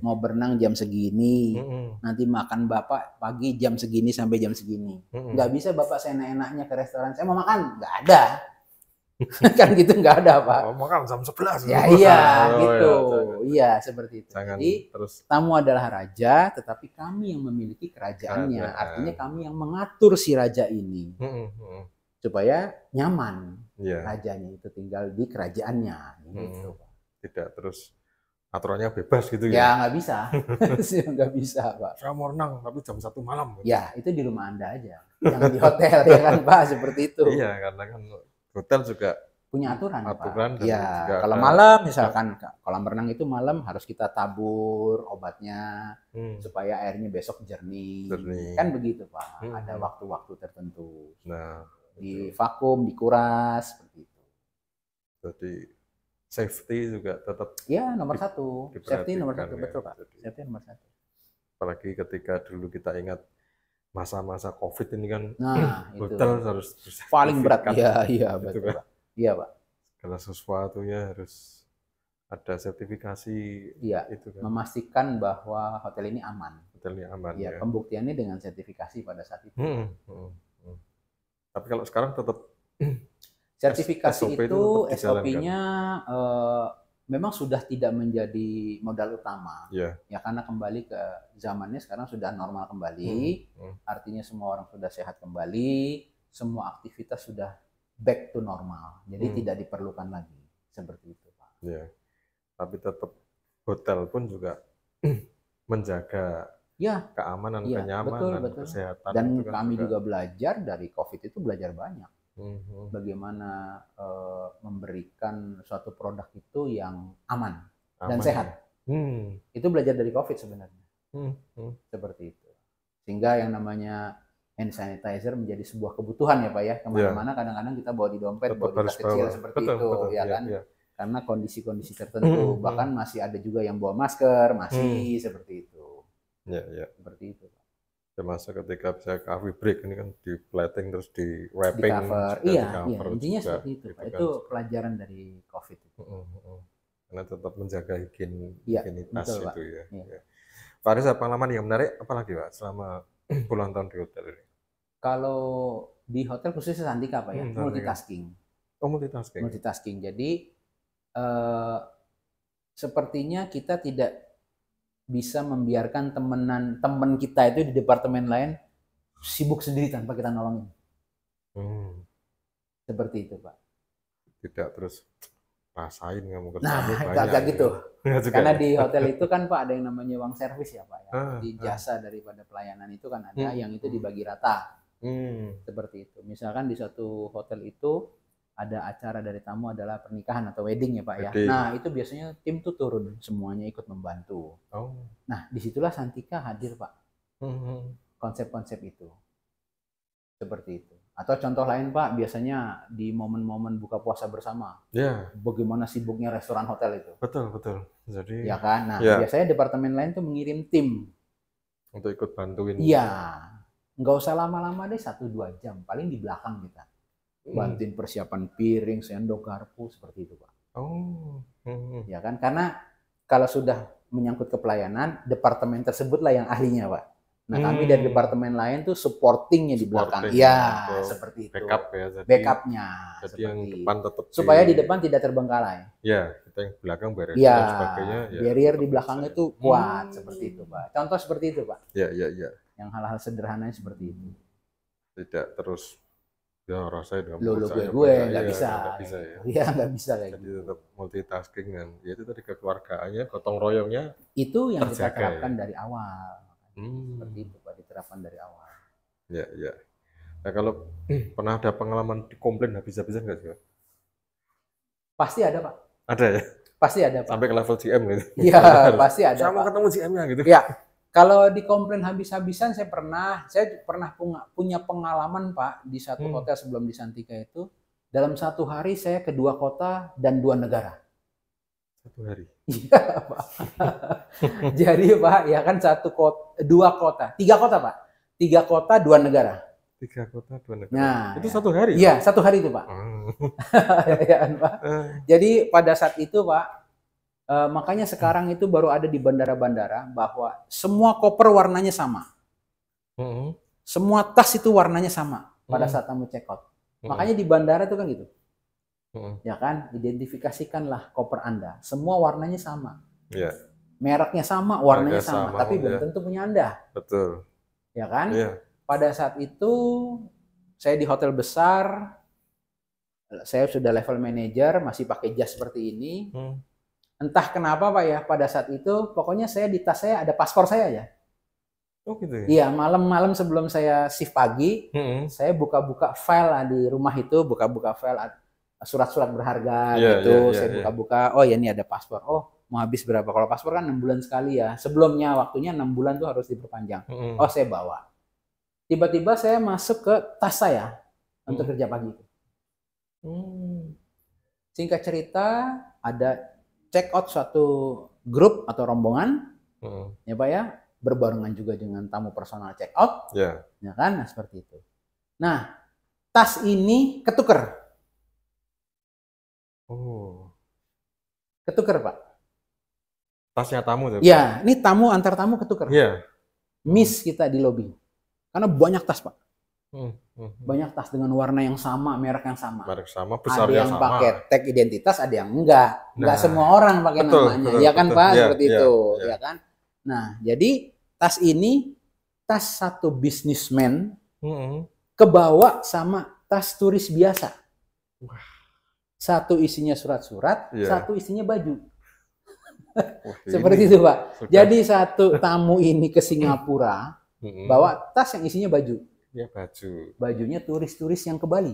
mau berenang jam segini, nanti makan Bapak pagi jam segini sampai jam segini. Nggak bisa Bapak seenak-enaknya ke restoran, saya mau makan, nggak ada. Kan gitu nggak ada Pak. Mau makan jam 11. Ya iya gitu, iya seperti itu. Jadi terus tamu adalah raja, tetapi kami yang memiliki kerajaannya. Artinya kami yang mengatur si raja ini supaya nyaman. Rajanya itu tinggal di kerajaannya. Gitu. Tidak terus aturannya bebas gitu ya? Ya nggak bisa, nggak bisa Pak. Saya mau renang tapi jam 1 malam. Ya itu di rumah Anda aja, jangan di hotel ya kan Pak, seperti itu. Iya karena kan hotel juga punya aturan Pak. Ya, kalau malam misalkan kolam renang itu malam harus kita tabur obatnya supaya airnya besok jernih. Kan begitu Pak. Ada waktu-waktu tertentu. Nah, di vakum, dikuras seperti itu. Jadi safety juga tetap nomor satu. Safety nomor satu, betul Pak. Safety nomor satu. Apalagi ketika dulu kita ingat masa-masa COVID ini kan, itu hotel harus paling berat. Iya betul Pak. Iya Pak. Segala sesuatunya harus ada sertifikasi. Iya. Itu kan. Memastikan bahwa hotel ini aman. Hotelnya aman. Ya. Pembuktiannya dengan sertifikasi pada saat itu. Tapi kalau sekarang tetap sertifikasi itu SOP-nya memang sudah tidak menjadi modal utama. Ya karena kembali ke zamannya sekarang sudah normal kembali. Artinya semua orang sudah sehat kembali, semua aktivitas sudah back to normal. Jadi tidak diperlukan lagi seperti itu, Pak. Ya. Tapi tetap hotel pun juga menjaga keamanan, kenyamanan, kesehatan. Dan itu kan kami juga belajar dari COVID itu banyak. Bagaimana memberikan suatu produk itu yang aman dan sehat. Itu belajar dari COVID sebenarnya. Seperti itu. Sehingga yang namanya hand sanitizer menjadi sebuah kebutuhan ya Pak ya. Kemana-mana kadang-kadang kita bawa di dompet, bawa di tas kecil seperti itu. Ya kan? Karena kondisi-kondisi tertentu. Bahkan masih ada juga yang bawa masker, masih seperti itu. Seperti itu. Termasuk ketika bisa coffee break ini kan di plating terus di wrapping, di cover. Iya, intinya juga, seperti itu. Gitu kan. Itu pelajaran dari COVID itu. Karena tetap menjaga higienitas betul, itu ya. Pak Aris, pengalaman yang menarik apalagi Pak selama puluhan tahun di hotel ini? Kalau di hotel khususnya Santika Pak ya, multitasking. Multitasking. Multitasking. Jadi sepertinya kita tidak bisa membiarkan teman kita itu di departemen lain sibuk sendiri tanpa kita nolongin. Seperti itu Pak. Tidak terus rasain kamu kerja banyak. Gitu. Karena di hotel itu kan Pak ada yang namanya uang servis ya Pak ya. Jadi jasa daripada pelayanan itu kan ada yang itu dibagi rata. Seperti itu. Misalkan di suatu hotel itu ada acara dari tamu adalah pernikahan atau wedding ya Pak ya. Nah itu biasanya tim tuh turun semuanya ikut membantu. Nah disitulah Santika hadir Pak. Konsep-konsep itu seperti itu. Atau contoh lain Pak, biasanya di momen-momen buka puasa bersama. Bagaimana sibuknya restoran hotel itu. Betul. Jadi ya kan. Nah biasanya departemen lain tuh mengirim tim untuk ikut bantuin. Iya. Nggak usah lama-lama deh, 1-2 jam paling di belakang kita. Bantuin persiapan piring, sendok, garpu seperti itu Pak. Ya kan, karena kalau sudah menyangkut ke pelayanan, departemen tersebutlah yang ahlinya Pak. Nah kami dari departemen lain tuh supportingnya di belakang. Iya, seperti itu. Backup ya. Backupnya. Jadi yang depan tetap. Supaya di depan tidak terbengkalai. Ya, kita yang belakang barrier dan sebagainya. Barrier di belakang itu kuat seperti itu Pak. Contoh seperti itu Pak. Ya. Yang hal-hal sederhananya seperti itu. Tidak terus ya rasanya dengan gue nggak bisa ya. Nggak bisa kayak jadi tetap multitasking dan ya itu tadi kekeluargaannya, gotong royongnya itu yang kita terapkan dari awal. Seperti itu Pak, diterapkan dari awal. Ya. Nah kalau pernah ada pengalaman komplain habis-habisan nggak sih? Pasti ada Pak. Ada ya? Pasti ada Pak. Sampai ke level GM gitu? Iya pasti ada. Saya mau ketemu GM-nya gitu? Ya. Kalau dikomplain habis-habisan saya pernah punya pengalaman Pak di satu hotel sebelum di Santika itu, dalam 1 hari saya ke 2 kota dan 2 negara. 1 hari? Iya Pak. Jadi Pak ya kan 3 kota Pak. 3 kota 2 negara. 3 kota 2 negara. Nah, itu 1 hari? Iya 1 hari itu Pak. Ya kan Pak. Jadi pada saat itu Pak, makanya sekarang itu baru ada di bandara-bandara bahwa semua koper warnanya sama. Semua tas itu warnanya sama pada saat kamu check out. Makanya di bandara itu kan gitu. Ya kan, identifikasikanlah koper Anda. Semua warnanya sama. Mereknya sama, warnanya sama, tapi belum tentu punya Anda. Betul. Ya kan? Pada saat itu saya di hotel besar, saya sudah level manager, masih pakai jas seperti ini. Entah kenapa Pak ya, pada saat itu pokoknya saya di tas saya ada paspor saya ya. Oh gitu ya? Iya, malam-malam sebelum saya shift pagi, saya buka-buka file lah di rumah itu, buka-buka file surat-surat berharga gitu. Saya buka-buka, oh ya ini ada paspor. Oh mau habis berapa? Kalau paspor kan 6 bulan sekali ya. Sebelumnya waktunya 6 bulan tuh harus diperpanjang. Oh saya bawa. Tiba-tiba saya masuk ke tas saya untuk kerja pagi itu. Singkat cerita, ada check out suatu grup atau rombongan, ya Pak ya, berbarengan juga dengan tamu personal check out, ya kan, nah, seperti itu. Nah, tas ini ketuker. Ketuker Pak. Tasnya tamu tuh? Ya, ini tamu antar tamu ketuker. Miss kita di lobi, karena banyak tas Pak. Banyak tas dengan warna yang sama, merek yang sama. Merek sama, besarnya sama. Ada yang pakai tag identitas, ada yang enggak. Enggak semua orang pakai namanya. Ya kan Pak, seperti itu. Ya kan? Nah, jadi tas ini tas satu bisnismen kebawa sama tas turis biasa. Satu isinya surat-surat, satu isinya baju. Seperti itu Pak. Jadi satu tamu ini ke Singapura bawa tas yang isinya baju. Ya baju. Bajunya turis-turis yang ke Bali.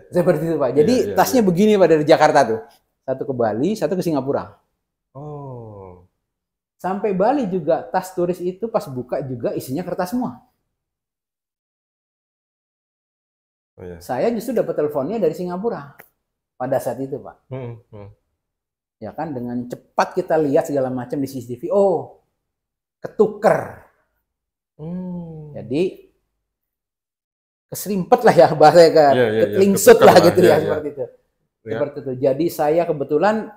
Seperti itu Pak. Jadi tasnya begini Pak dari Jakarta tuh. Satu ke Bali, satu ke Singapura. Sampai Bali juga tas turis itu pas buka juga isinya kertas semua. Saya justru dapat teleponnya dari Singapura pada saat itu Pak. Ya kan, dengan cepat kita lihat segala macam di CCTV. Oh, ketuker. Jadi keserimpet lah ya bahasa ketelingsut lah gitu ya, seperti itu. Seperti itu. Jadi saya kebetulan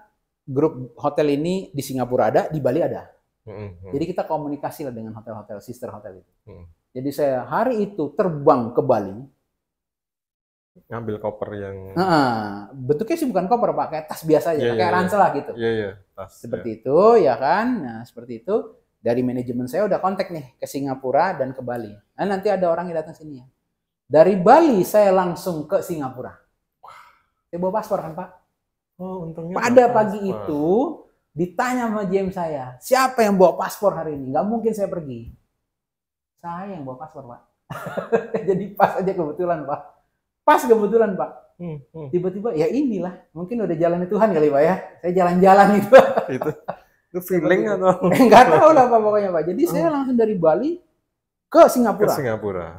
grup hotel ini di Singapura ada, di Bali ada. Jadi kita komunikasi lah dengan hotel-hotel, sister hotel itu. Jadi saya hari itu terbang ke Bali. Ngambil koper yang... bentuknya sih bukan koper Pak, kayak tas biasa aja, kayak ransel lah gitu. Tas. Seperti itu ya kan, nah seperti itu. Dari manajemen saya udah kontak nih ke Singapura dan ke Bali. Nah nanti ada orang yang datang sini ya. Dari Bali saya langsung ke Singapura. Saya bawa paspor kan Pak. Untungnya pada pagi itu ditanya sama GM saya, siapa yang bawa paspor hari ini? Nggak mungkin saya pergi. Saya yang bawa paspor Pak. Jadi pas aja kebetulan Pak. Pas kebetulan Pak. Tiba-tiba ya inilah, mungkin udah jalan Tuhan kali Pak ya. Saya jalan-jalan itu. Itu feeling atau? Enggak tahu lah Pak pokoknya Pak. Jadi saya langsung dari Bali ke Singapura. Ke Singapura.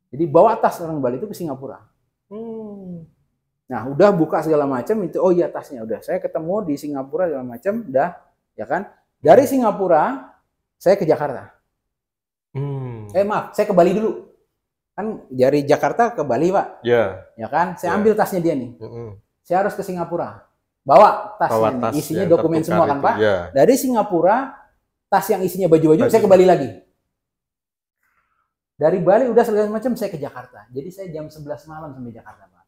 Jadi bawa tas orang Bali itu ke Singapura. Nah, udah buka segala macam itu. Oh iya tasnya udah. Saya ketemu di Singapura segala macam, udah, ya kan? Dari Singapura saya ke Jakarta. Maaf, saya ke Bali dulu. Kan dari Jakarta ke Bali Pak, ya kan, saya ambil tasnya dia nih, saya harus ke Singapura, bawa tasnya, isinya dokumen semua kan Pak, dari Singapura, tas yang isinya baju-baju, saya ke Bali lagi, dari Bali udah segala macam, saya ke Jakarta, jadi saya jam 11 malam sampai Jakarta Pak,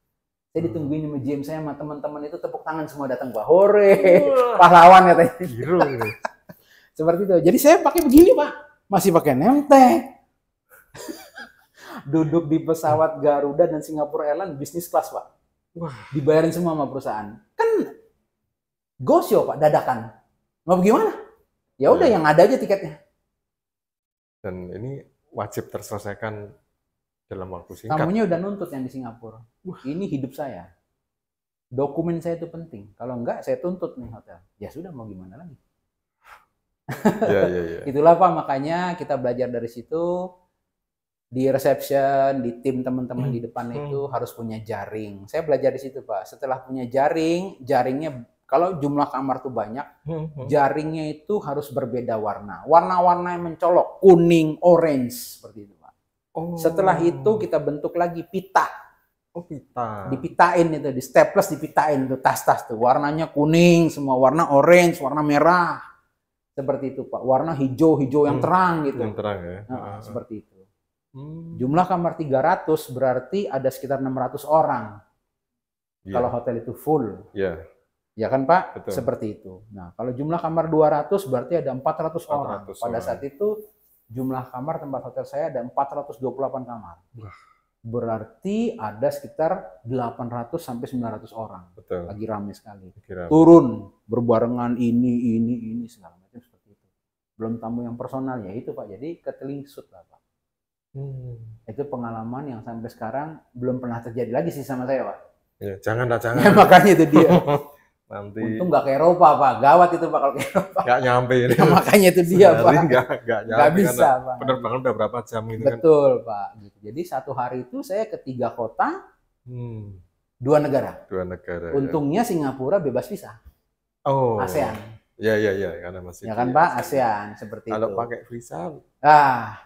saya ditungguin sama GM saya, sama teman-teman itu tepuk tangan semua datang Pak, hore, pahlawan katanya, seperti itu, jadi saya pakai begini Pak, masih pakai nemtek. Duduk di pesawat Garuda dan Singapura Airlines bisnis kelas Pak. Wah, dibayarin semua sama perusahaan. Kan go show Pak, dadakan. Mau gimana? Ya udah yang ada aja tiketnya. Dan ini wajib terselesaikan dalam waktu singkat. Tamunya udah nuntut yang di Singapura. Ini hidup saya. Dokumen saya itu penting. Kalau enggak saya tuntut nih hotel. Ya sudah mau gimana lagi. Itulah Pak, makanya kita belajar dari situ. Di reception, di tim teman-teman di depan itu harus punya jaring. Saya belajar di situ Pak. Setelah punya jaring, jaringnya kalau jumlah kamar tuh banyak, jaringnya itu harus berbeda warna. Warna-warna yang mencolok, kuning, orange, seperti itu Pak. Setelah itu kita bentuk lagi pita. Pita. Dipitain itu, di staples dipitain tuh tas-tas tuh. Warnanya kuning, semua warna orange, warna merah. Seperti itu Pak. Warna hijau-hijau yang terang gitu. Yang terang ya. Seperti itu. Jumlah kamar 300 berarti ada sekitar 600 orang. Kalau hotel itu full. Ya kan Pak? Betul. Seperti itu. Nah, kalau jumlah kamar 200 berarti ada 400 orang. Pada saat itu jumlah kamar tempat hotel saya ada 428 kamar. Berarti ada sekitar 800 sampai 900 orang. Betul. Lagi ramai sekali. Turun berbarengan ini segala macam seperti itu. Belum tamu yang personal ya itu Pak. Jadi ketelingsut lah Pak. Itu pengalaman yang sampai sekarang belum pernah terjadi lagi sih sama saya Pak. Ya, jangan. Ya, makanya itu dia. Nanti. Untung nggak ke Eropa Pak, gawat itu Pak kalau ke Eropa. Nggak nyampe ini. Ya, makanya itu dia Pak. Nggak bisa Pak. Penerbangan udah berapa jam itu kan? Betul Pak. Jadi satu hari itu saya ke 3 kota, 2 negara. 2 negara. Untungnya Singapura bebas visa. ASEAN. Ya, karena masih. Ya kan Pak, ASEAN seperti kalau itu. Kalau pakai visa,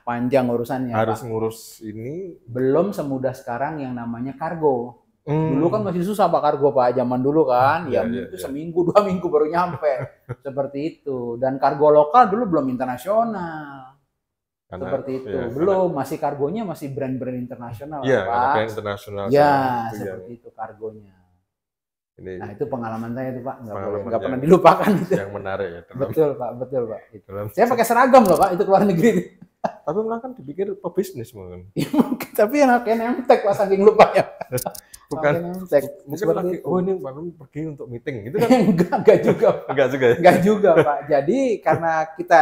panjang urusannya. Harus Pak. ngurus ini. Belum semudah sekarang yang namanya kargo. Dulu kan masih susah Pak kargo Pak, zaman dulu kan, itu seminggu 2 minggu baru nyampe. Seperti itu. Dan kargo lokal dulu belum internasional. Seperti itu. Belum, masih kargonya masih brand-brand internasional Pak. Brand internasional. Ya, seperti itu kargonya. Nah itu pengalaman saya tuh Pak, nggak pernah dilupakan itu. Yang menarik ya. Betul Pak. Saya pakai seragam loh Pak, itu keluar negeri. Tapi malah kan dipikir pebisnis mungkin. Tapi yang kayak nemtek Pak, saking lupa ya. Bukan. Mungkin lagi, ini baru pergi untuk meeting gitu kan? Enggak juga. Enggak juga Pak. Jadi karena kita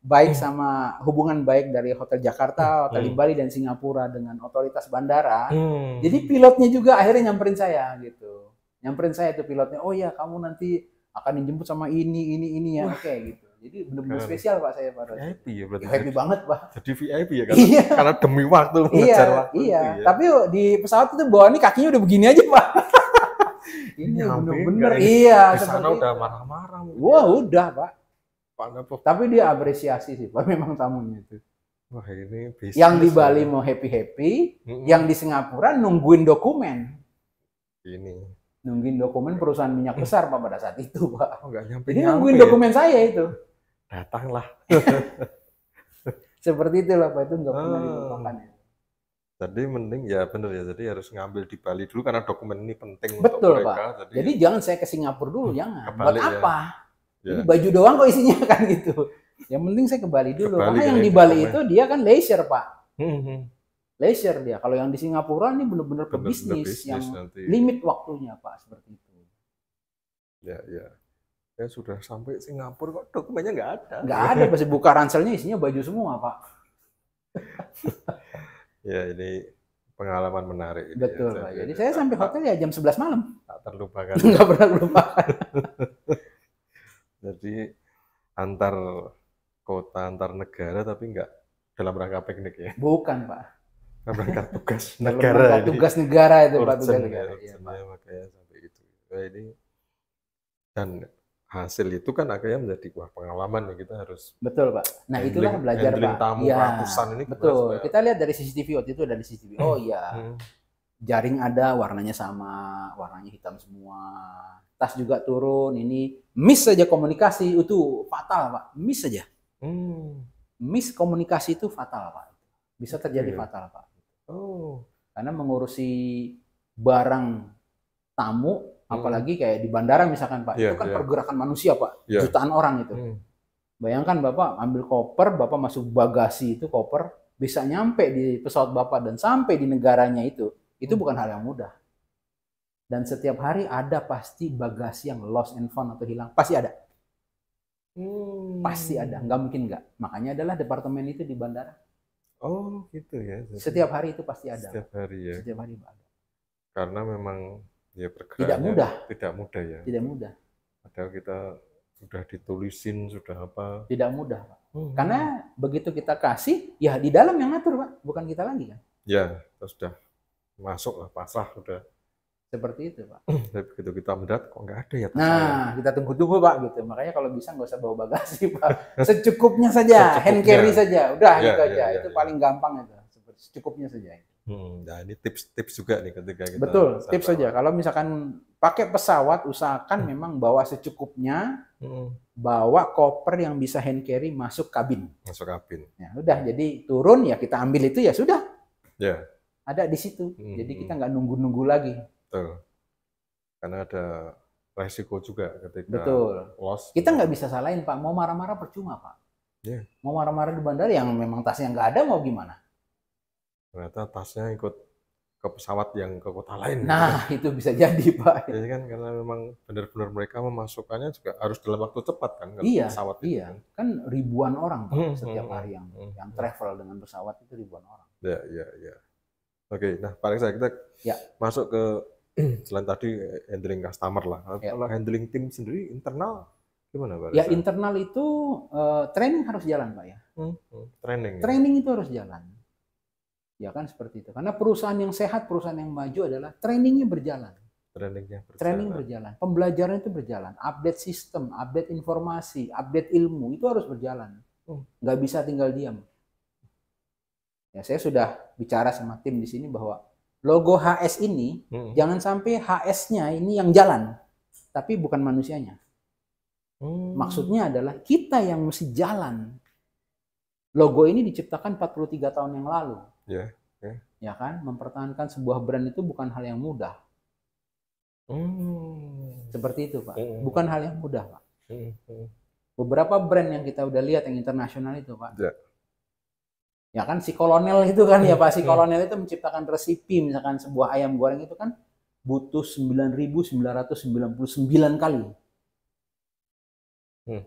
baik sama hubungan baik dari Hotel Jakarta, Hotel di Bali dan Singapura dengan otoritas bandara. Jadi pilotnya juga akhirnya nyamperin saya gitu. Nyamperin saya itu pilotnya, oh ya kamu nanti akan dijemput sama ini ya, oke gitu. Jadi benar-benar spesial Pak saya pada. VIP ya berarti. Happy banget Pak. Jadi VIP ya karena demi waktu mengejar waktu. Iya. Tapi di pesawat itu bawaannya kakinya udah begini aja Pak. Ini benar-benar iya. Di sana udah marah-marah. Wah udah Pak. Tapi dia apresiasi sih Pak, memang tamunya itu. Wah ini bisnis. Yang di Bali mau happy, yang di Singapura nungguin dokumen. Nungguin dokumen perusahaan minyak besar Pak pada saat itu Pak. Jadi nungguin dokumen saya itu. Datanglah. Seperti itulah Pak, itu nggak pernah dilupakan ya. Jadi mending ya bener ya, jadi harus ngambil di Bali dulu karena dokumen ini penting untuk mereka. Pak. Jadi jangan saya ke Singapura dulu, jangan. Buat apa? Jadi baju doang kok isinya kan gitu. Yang penting saya ke Bali dulu. Karena yang di Bali itu dia kan leisure Pak. Leisure dia. Kalau yang di Singapura ini benar-benar pebisnis yang nanti. Limit waktunya Pak, seperti itu. Ya. Ya sudah sampai Singapura kok dokumennya nggak ada. Nggak ada, pasti buka ranselnya isinya baju semua Pak. Ya ini pengalaman menarik. Betul, Pak. Jadi saya sampai hotel ya jam 11 malam. Tak terlupakan. Nggak pernah lupakan. Jadi antar kota, antar negara, tapi nggak dalam rangka piknik ya? Bukan, Pak. Dalam rangka tugas negara. Tugas negara itu, Pak. Tugas negara. Ya, makanya sampai itu. Nah, ini dan hasil itu kan akhirnya menjadi pengalaman ya, kita harus. Betul, Pak. Nah, itulah belajar, Pak. Tamu ratusan ini. Betul. Kita lihat dari CCTV waktu itu, ada di CCTV. Oh iya. Jaring ada, warnanya sama, warnanya hitam semua. Tas juga turun, ini miss saja komunikasi itu fatal, Pak. Miss saja. Miss komunikasi itu fatal, Pak. Bisa terjadi fatal, Pak. Oh. Karena mengurusi barang tamu, apalagi kayak di bandara misalkan, Pak. Itu kan pergerakan manusia, Pak. Jutaan orang itu. Bayangkan Bapak ambil koper, Bapak masuk bagasi itu koper, bisa nyampe di pesawat Bapak dan sampai di negaranya itu bukan hal yang mudah. Dan setiap hari ada pasti bagasi yang lost and found atau hilang. Pasti ada. Pasti ada. Nggak mungkin nggak. Makanya adalah departemen itu di bandara. Oh gitu ya. Jadi, setiap hari itu pasti ada. Setiap hari ya. Setiap hari ada. Karena memang ya tidak mudah. Tidak mudah ya. Tidak mudah. Padahal kita sudah ditulisin, sudah apa. Tidak mudah, Pak. Karena begitu kita kasih, ya di dalam yang ngatur, Pak. Bukan kita lagi kan. Ya, kita sudah masuk lah, pasrah sudah. Seperti itu, Pak. Tapi begitu kita mendarat, kok nggak ada ya? Nah, kita tunggu-tunggu, Pak, gitu. Makanya kalau bisa nggak usah bawa bagasi, Pak. Secukupnya saja, hand carry saja. Udah, gitu aja. Itu paling gampang itu. Secukupnya saja. Nah, ini tips-tips juga nih ketika kita. Betul, tips saja. Kalau misalkan pakai pesawat, usahakan memang bawa secukupnya, bawa koper yang bisa hand carry masuk kabin. Masuk kabin. Ya, udah, jadi turun ya kita ambil itu ya sudah. Ya. Ada di situ. Jadi kita nggak nunggu-nunggu lagi. Betul. Karena ada resiko juga ketika lost. Kita nggak bisa salahin, Pak. Mau marah-marah percuma, Pak. Yeah. Mau marah-marah di bandara yang memang tasnya nggak ada, mau gimana? Ternyata tasnya ikut ke pesawat yang ke kota lain. Nah, itu bisa jadi, Pak. Jadi kan karena memang benar-benar mereka memasukkannya juga harus dalam waktu cepat kan. Iya, pesawat iya. Itu kan ribuan orang, Pak, setiap hari yang travel dengan pesawat itu ribuan orang. Ya, ya, ya. Oke, nah paling saya kita masuk ke selain tadi handling customer lah. Kalau handling tim sendiri internal gimana, Pak? Ya internal itu training harus jalan, Pak ya. Training itu harus jalan. Ya kan seperti itu. Karena perusahaan yang sehat, perusahaan yang maju adalah trainingnya berjalan. Training berjalan. Pembelajaran itu berjalan. Update sistem, update informasi, update ilmu itu harus berjalan. Nggak bisa tinggal diam. Ya saya sudah bicara sama tim di sini bahwa logo HS ini jangan sampai HS-nya ini yang jalan, tapi bukan manusianya. Maksudnya adalah kita yang mesti jalan. Logo ini diciptakan 43 tahun yang lalu. Ya kan, mempertahankan sebuah brand itu bukan hal yang mudah. Seperti itu, Pak. Bukan hal yang mudah, Pak. Beberapa brand yang kita udah lihat yang internasional itu, Pak. Ya kan si kolonel itu kan ya Pak, si kolonel itu menciptakan resipi misalkan sebuah ayam goreng itu kan butuh 9.999 kali.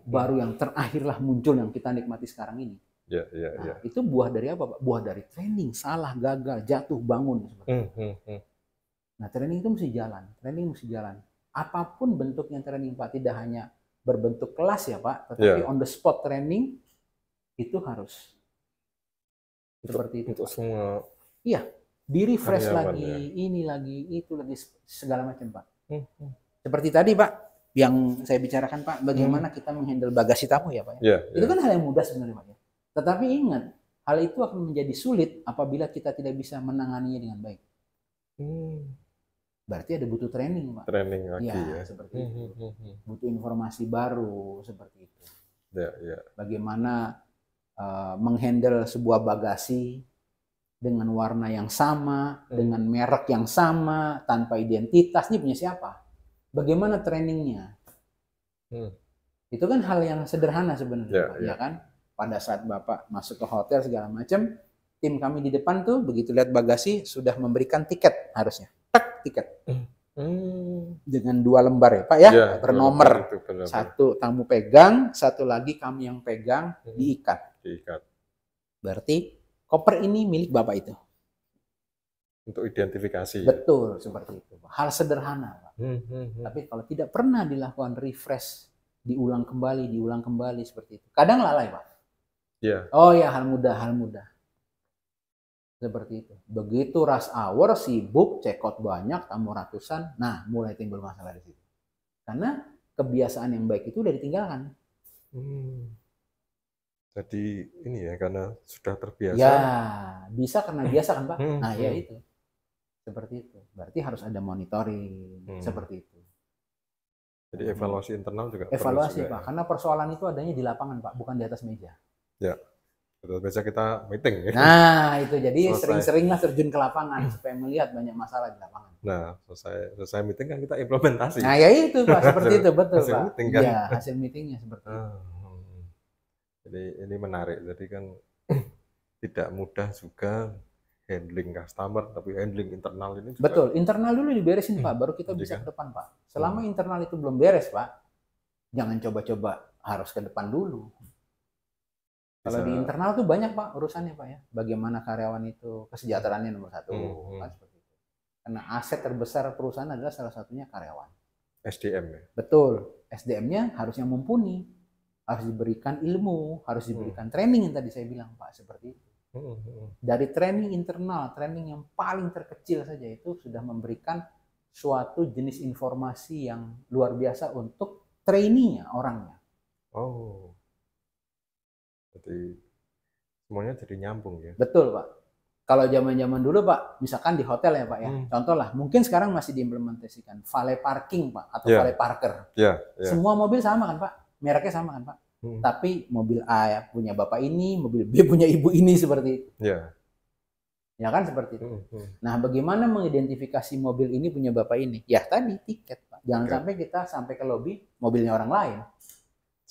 Baru yang terakhirlah muncul yang kita nikmati sekarang ini. Nah, itu buah dari apa, Pak? Buah dari training, salah, gagal, jatuh, bangun. Nah, training itu mesti jalan. Training mesti jalan. Apapun bentuknya training, Pak, tidak hanya berbentuk kelas ya, Pak, tetapi on the spot training itu harus seperti itu. Untuk semua. Iya, di-refresh lagi, ini lagi, itu lagi, segala macam, Pak. Seperti tadi, Pak, yang saya bicarakan, Pak, bagaimana kita menghandle bagasi tamu ya, Pak. Itu kan hal yang mudah sebenarnya, Pak. Tetapi ingat, hal itu akan menjadi sulit apabila kita tidak bisa menanganinya dengan baik. Berarti ada butuh training, Pak. Training lagi ya. Seperti itu. Butuh informasi baru, seperti itu. Bagaimana menghandle sebuah bagasi dengan warna yang sama, dengan merek yang sama, tanpa identitas, ini punya siapa? Bagaimana trainingnya? Itu kan hal yang sederhana sebenarnya, ya kan? Pada saat Bapak masuk ke hotel segala macam, tim kami di depan tuh begitu lihat bagasi sudah memberikan tiket harusnya, tiket dengan 2 lembar ya Pak ya, bernomor. Satu tamu pegang, satu lagi kami yang pegang, diikat. Berarti koper ini milik Bapak itu. Untuk identifikasi. Betul, seperti itu. Hal sederhana, Pak. Tapi kalau tidak pernah dilakukan refresh, diulang kembali seperti itu. Kadang lalai, Pak. Yeah. Oh ya, hal mudah. Seperti itu. Begitu rush hour, sibuk, cekot banyak, tamu ratusan, nah mulai timbul masalah di situ. Karena kebiasaan yang baik itu udah ditinggalkan. Jadi ini ya, karena sudah terbiasa. Ya, bisa karena biasa kan, Pak. Nah, ya itu. Seperti itu. Berarti harus ada monitoring. Seperti itu. Jadi evaluasi internal juga. Evaluasi, Pak. Karena persoalan itu adanya di lapangan, Pak. Bukan di atas meja. Ya. Biasa kita meeting. Ya. Nah, itu. Jadi sering-seringlah terjun ke lapangan. Supaya melihat banyak masalah di lapangan. Nah, selesai meeting kan kita implementasi. Nah, ya itu, Pak. Seperti itu. Betul, hasil Pak. Meeting, kan? Ya, hasil meetingnya seperti itu. Jadi ini menarik. Jadi kan tidak mudah juga handling customer, tapi handling internal ini juga. Betul, internal dulu diberesin, Pak, baru kita bisa ke depan, Pak. Selama internal itu belum beres, Pak, jangan coba-coba harus ke depan dulu. Kalau di internal tuh banyak, Pak, urusannya, Pak ya. Bagaimana karyawan itu kesejahteraannya nomor satu, kan seperti itu. Karena aset terbesar perusahaan adalah salah satunya karyawan. SDM ya. Betul, SDM-nya harusnya mumpuni, harus diberikan ilmu, harus diberikan training yang tadi saya bilang, Pak, seperti itu. Dari training internal, training yang paling terkecil saja itu sudah memberikan suatu jenis informasi yang luar biasa untuk trainee-nya, orangnya. Oh, jadi semuanya jadi nyambung ya? Betul, Pak. Kalau zaman-zaman dulu, Pak, misalkan di hotel ya, Pak ya, contoh lah, mungkin sekarang masih diimplementasikan valet parking, Pak, atau valet parker. Semua mobil sama kan, Pak? Mereknya sama kan, Pak? Tapi mobil A ya punya bapak ini, mobil B punya ibu ini, seperti itu. Ya kan seperti itu. Nah, bagaimana mengidentifikasi mobil ini punya bapak ini? Ya tadi tiket, Pak. Jangan sampai kita sampai ke lobi mobilnya orang lain.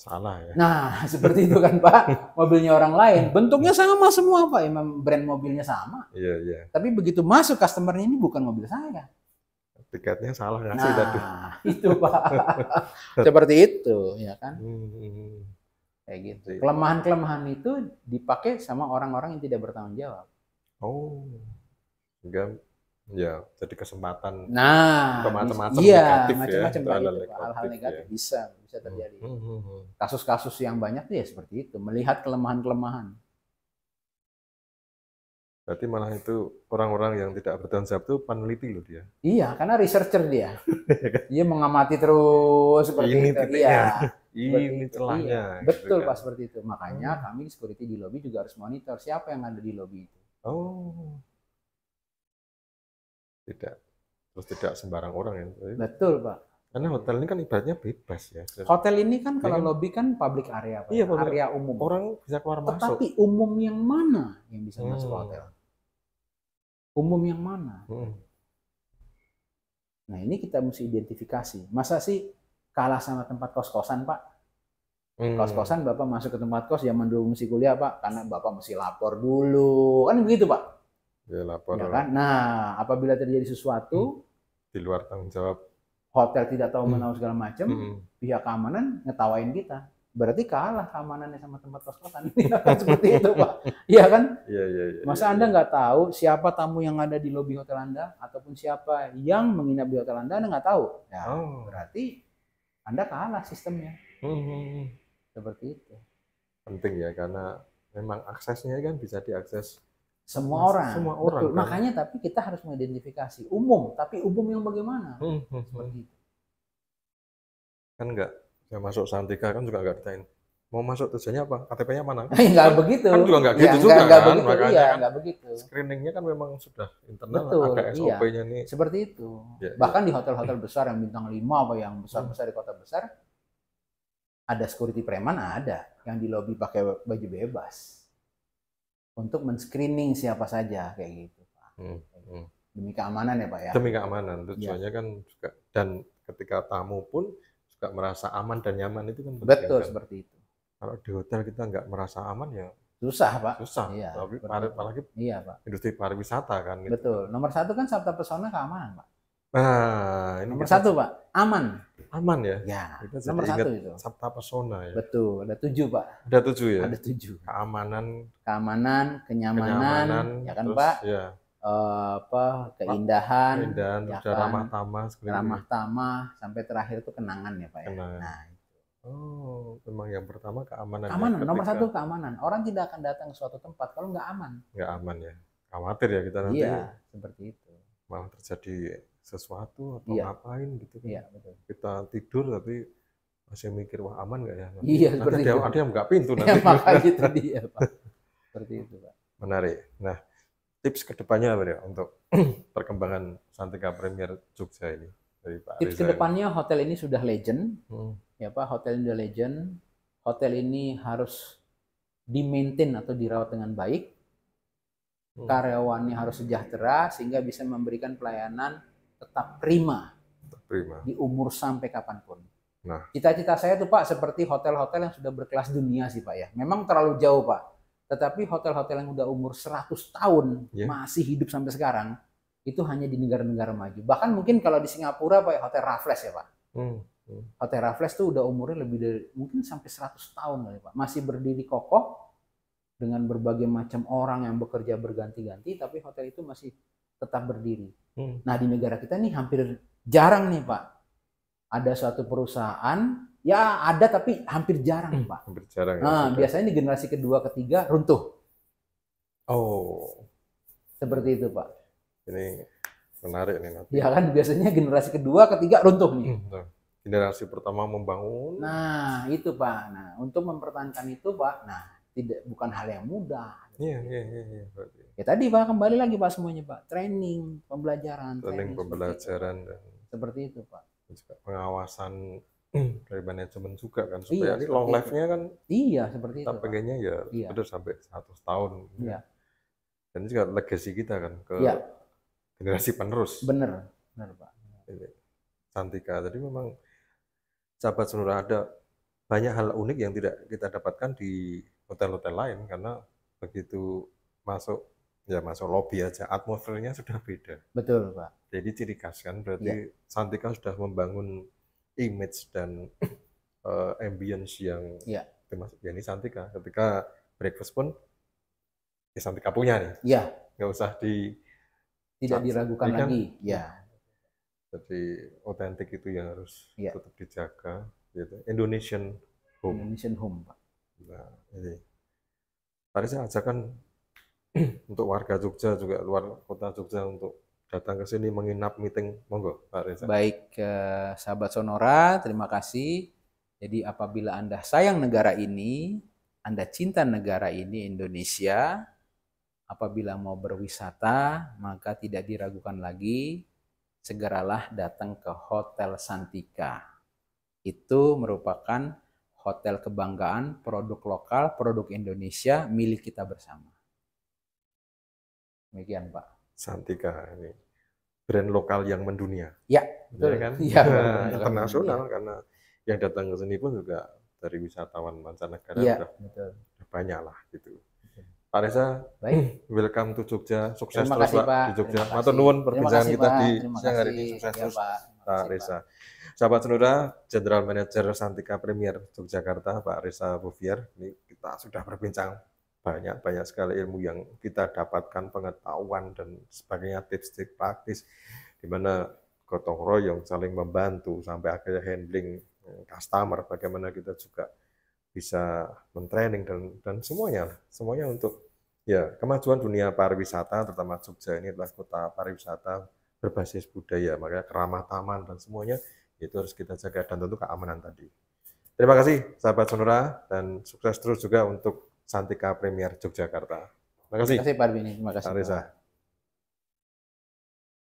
Salah ya. Nah, seperti itu kan, Pak. Mobilnya orang lain, bentuknya sama semua, Pak. Emang brand mobilnya sama. Iya. Tapi begitu masuk customernya ini bukan mobil saya. Tiketnya salah ngasih tadi. Nah, itu, Pak. Seperti itu, ya kan? Kayak gitu. Kelemahan-kelemahan itu dipakai sama orang-orang yang tidak bertanggung jawab. Oh, enggak, ya jadi kesempatan. Nah, macam-macam iya, negatif macam-macam ya. Hal-hal negatif bisa terjadi. Kasus-kasus yang banyak tuh ya seperti itu, melihat kelemahan-kelemahan. Berarti malah itu orang-orang yang tidak bertanggung jawab itu peneliti loh dia. Iya, karena researcher dia. Dia mengamati terus seperti ini itu. Iya. Ini celahnya. Iya. Betul, Pak, seperti itu. Makanya kami security di lobby juga harus monitor siapa yang ada di lobby itu. Oh. Tidak sembarang orang ya. Betul, Pak. Karena hotel ini kan ibaratnya bebas ya. Hotel ini kan kalau lobby kan public area, Pak. Iya, area umum. Orang bisa keluar masuk. Tetapi umum yang mana yang bisa masuk hotel? Umum yang mana? Nah, ini kita mesti identifikasi. Masa sih kalah sama tempat kos-kosan, Pak? Kos-kosan Bapak masuk ke tempat kos zaman dulu mesti kuliah, Pak, karena Bapak mesti lapor dulu. Kan begitu, Pak? Ya, lapor. Ya kan? Nah, apabila terjadi sesuatu di luar tanggung jawab, hotel tidak tahu menahu segala macam, pihak keamanan ngetawain kita. Berarti kalah keamanannya sama tempat kos-kosan. Seperti itu, Pak. Iya kan? Iya. Masa Anda nggak tahu siapa tamu yang ada di lobi hotel Anda ataupun siapa yang menginap di hotel Anda nggak tahu. Ya, berarti Anda kalah sistemnya. Seperti itu. Penting ya, karena memang aksesnya kan bisa diakses semua orang. Betul. Kan? Makanya tapi kita harus mengidentifikasi umum, tapi umum yang bagaimana? Seperti itu. Kan enggak, saya masuk Santika kan juga enggak ditanyain mau masuk tujuannya apa, KTP-nya mana? Enggak begitu. Kan juga enggak gitu juga enggak kan. Begitu, makanya iya, kan enggak begitu. Screeningnya kan memang sudah internal, betul, ada SOP-nya nih. Seperti itu. Ya, bahkan di hotel-hotel besar yang bintang 5 apa yang besar-besar di kota besar, ada security preman, ada yang di lobi pakai baju bebas untuk men-screening siapa saja kayak gitu, Pak. Demi keamanan ya, Pak ya. Demi keamanan, tujuannya kan juga, dan ketika tamu pun juga merasa aman dan nyaman itu kan penting. Betul, kan? seperti itu. Kalau di hotel kita nggak merasa aman ya susah, Pak. Susah. Iya, apalagi iya, Pak. Industri pariwisata kan. Gitu. Betul. Nomor 1 kan Sabta Pesona keamanan, Pak. Nah, ini nomor 1, Pak, aman. Aman ya? Ya, kita nomor 1 itu. Sabta Pesona ya. Betul, ada 7, Pak. Ada 7 ya? Ada 7. Keamanan, kenyamanan, ya kan, terus, Pak? Ya. keindahan, ya kan? Ramah tamah sampai terakhir itu kenangan ya Pak ya. Kenangan. Nah, oh, memang yang pertama keamanan. Keamanan, nomor satu keamanan. Orang tidak akan datang ke suatu tempat kalau nggak aman. Nggak aman ya. Khawatir ya kita nanti. Iya, seperti itu. Malah terjadi sesuatu atau ngapain gitu kan. Iya, betul. Kita tidur tapi masih mikir, wah aman nggak ya? Nanti, iya, seperti itu. Ada yang buka pintu nanti. Maka gitu dia, Pak. Seperti itu, Pak. Menarik. Nah, tips kedepannya apa ya untuk perkembangan Santika Premier Jogja ini? Dari Pak tips kedepannya hotel ini sudah legend. Ya Pak, hotel ini sudah legend. Hotel ini harus di-maintain atau dirawat dengan baik. Karyawannya harus sejahtera sehingga bisa memberikan pelayanan tetap prima. Di umur sampai kapanpun. Nah, cita-cita saya tuh Pak seperti hotel-hotel yang sudah berkelas dunia sih Pak ya. Memang terlalu jauh Pak. Tetapi hotel-hotel yang udah umur 100 tahun masih hidup sampai sekarang itu hanya di negara-negara maju. Bahkan mungkin kalau di Singapura Pak, Hotel Raffles ya Pak. Hotel Raffles tuh udah umurnya lebih dari mungkin sampai 100 tahun kali Pak. Masih berdiri kokoh dengan berbagai macam orang yang bekerja berganti-ganti, tapi hotel itu masih tetap berdiri. Nah di negara kita nih hampir jarang nih Pak. Ada suatu perusahaan, ya ada tapi hampir jarang Pak. Hampir jarang. Nah biasanya di generasi kedua, ketiga runtuh. Oh. Seperti itu Pak. Ini menarik nih nanti. Ya kan biasanya generasi kedua, ketiga runtuh nih. Generasi pertama membangun. Nah itu Pak. Nah untuk mempertahankan itu Pak, nah bukan hal yang mudah. Iya. Ya tadi Pak kembali lagi Pak semuanya Pak. Training, pembelajaran. Pembelajaran dan seperti itu Pak. Juga pengawasan dari manajemen juga kan supaya ini long life-nya kan. Iya seperti itu. Kita pengennya ya betul sampai 100 tahun. Iya. Dan juga legacy kita kan ke generasi penerus. Bener Pak. Santika tadi memang sahabat Sonora ada banyak hal unik yang tidak kita dapatkan di hotel-hotel lain karena begitu masuk lobby aja atmosfernya sudah beda. Betul Pak. Jadi ciri khas kan berarti Santika sudah membangun image dan ambience yang termasuk ini Santika. Ketika breakfast pun Santika punya nih. Iya. Nggak usah tidak diragukan lagi. Ya. Jadi otentik itu yang harus tetap dijaga. Gitu. Indonesian home. Pak. Nah, ini. Tadi saya ajakan untuk warga Jogja juga luar kota Jogja untuk datang ke sini menginap meeting, monggo Pak Reza. Baik, sahabat Sonora, terima kasih. Jadi apabila Anda sayang negara ini, Anda cinta negara ini Indonesia, apabila mau berwisata, maka tidak diragukan lagi, segeralah datang ke Hotel Santika. Itu merupakan hotel kebanggaan, produk lokal, produk Indonesia, milik kita bersama. Demikian Pak. Santika ini brand lokal yang mendunia. Ya, betul kan? Iya, internasional karena yang datang ke sini pun juga dari wisatawan mancanegara udah banyak lah gitu. Pak Reza, welcome to Jogja, sukses terus Pak di Jogja. Matur nuwun perbincangan kita di siang hari ini, sukses terus Pak Reza. Sahabat Sonora, General Manager Santika Premier Yogyakarta, Pak Reza Bovier. Ini kita sudah berbincang banyak sekali ilmu yang kita dapatkan, pengetahuan dan sebagainya, tips-tips praktis, di mana gotong royong, saling membantu sampai akhirnya handling customer, bagaimana kita juga bisa mentraining dan semuanya untuk kemajuan dunia pariwisata, terutama Jogja ini adalah kota pariwisata berbasis budaya, makanya keramah taman dan semuanya itu harus kita jaga dan tentu keamanan tadi. Terima kasih sahabat Sonora dan sukses terus juga untuk Santika Premier Yogyakarta. Terima kasih. Terima kasih Pak Arbini, terima kasih. Pak Reza.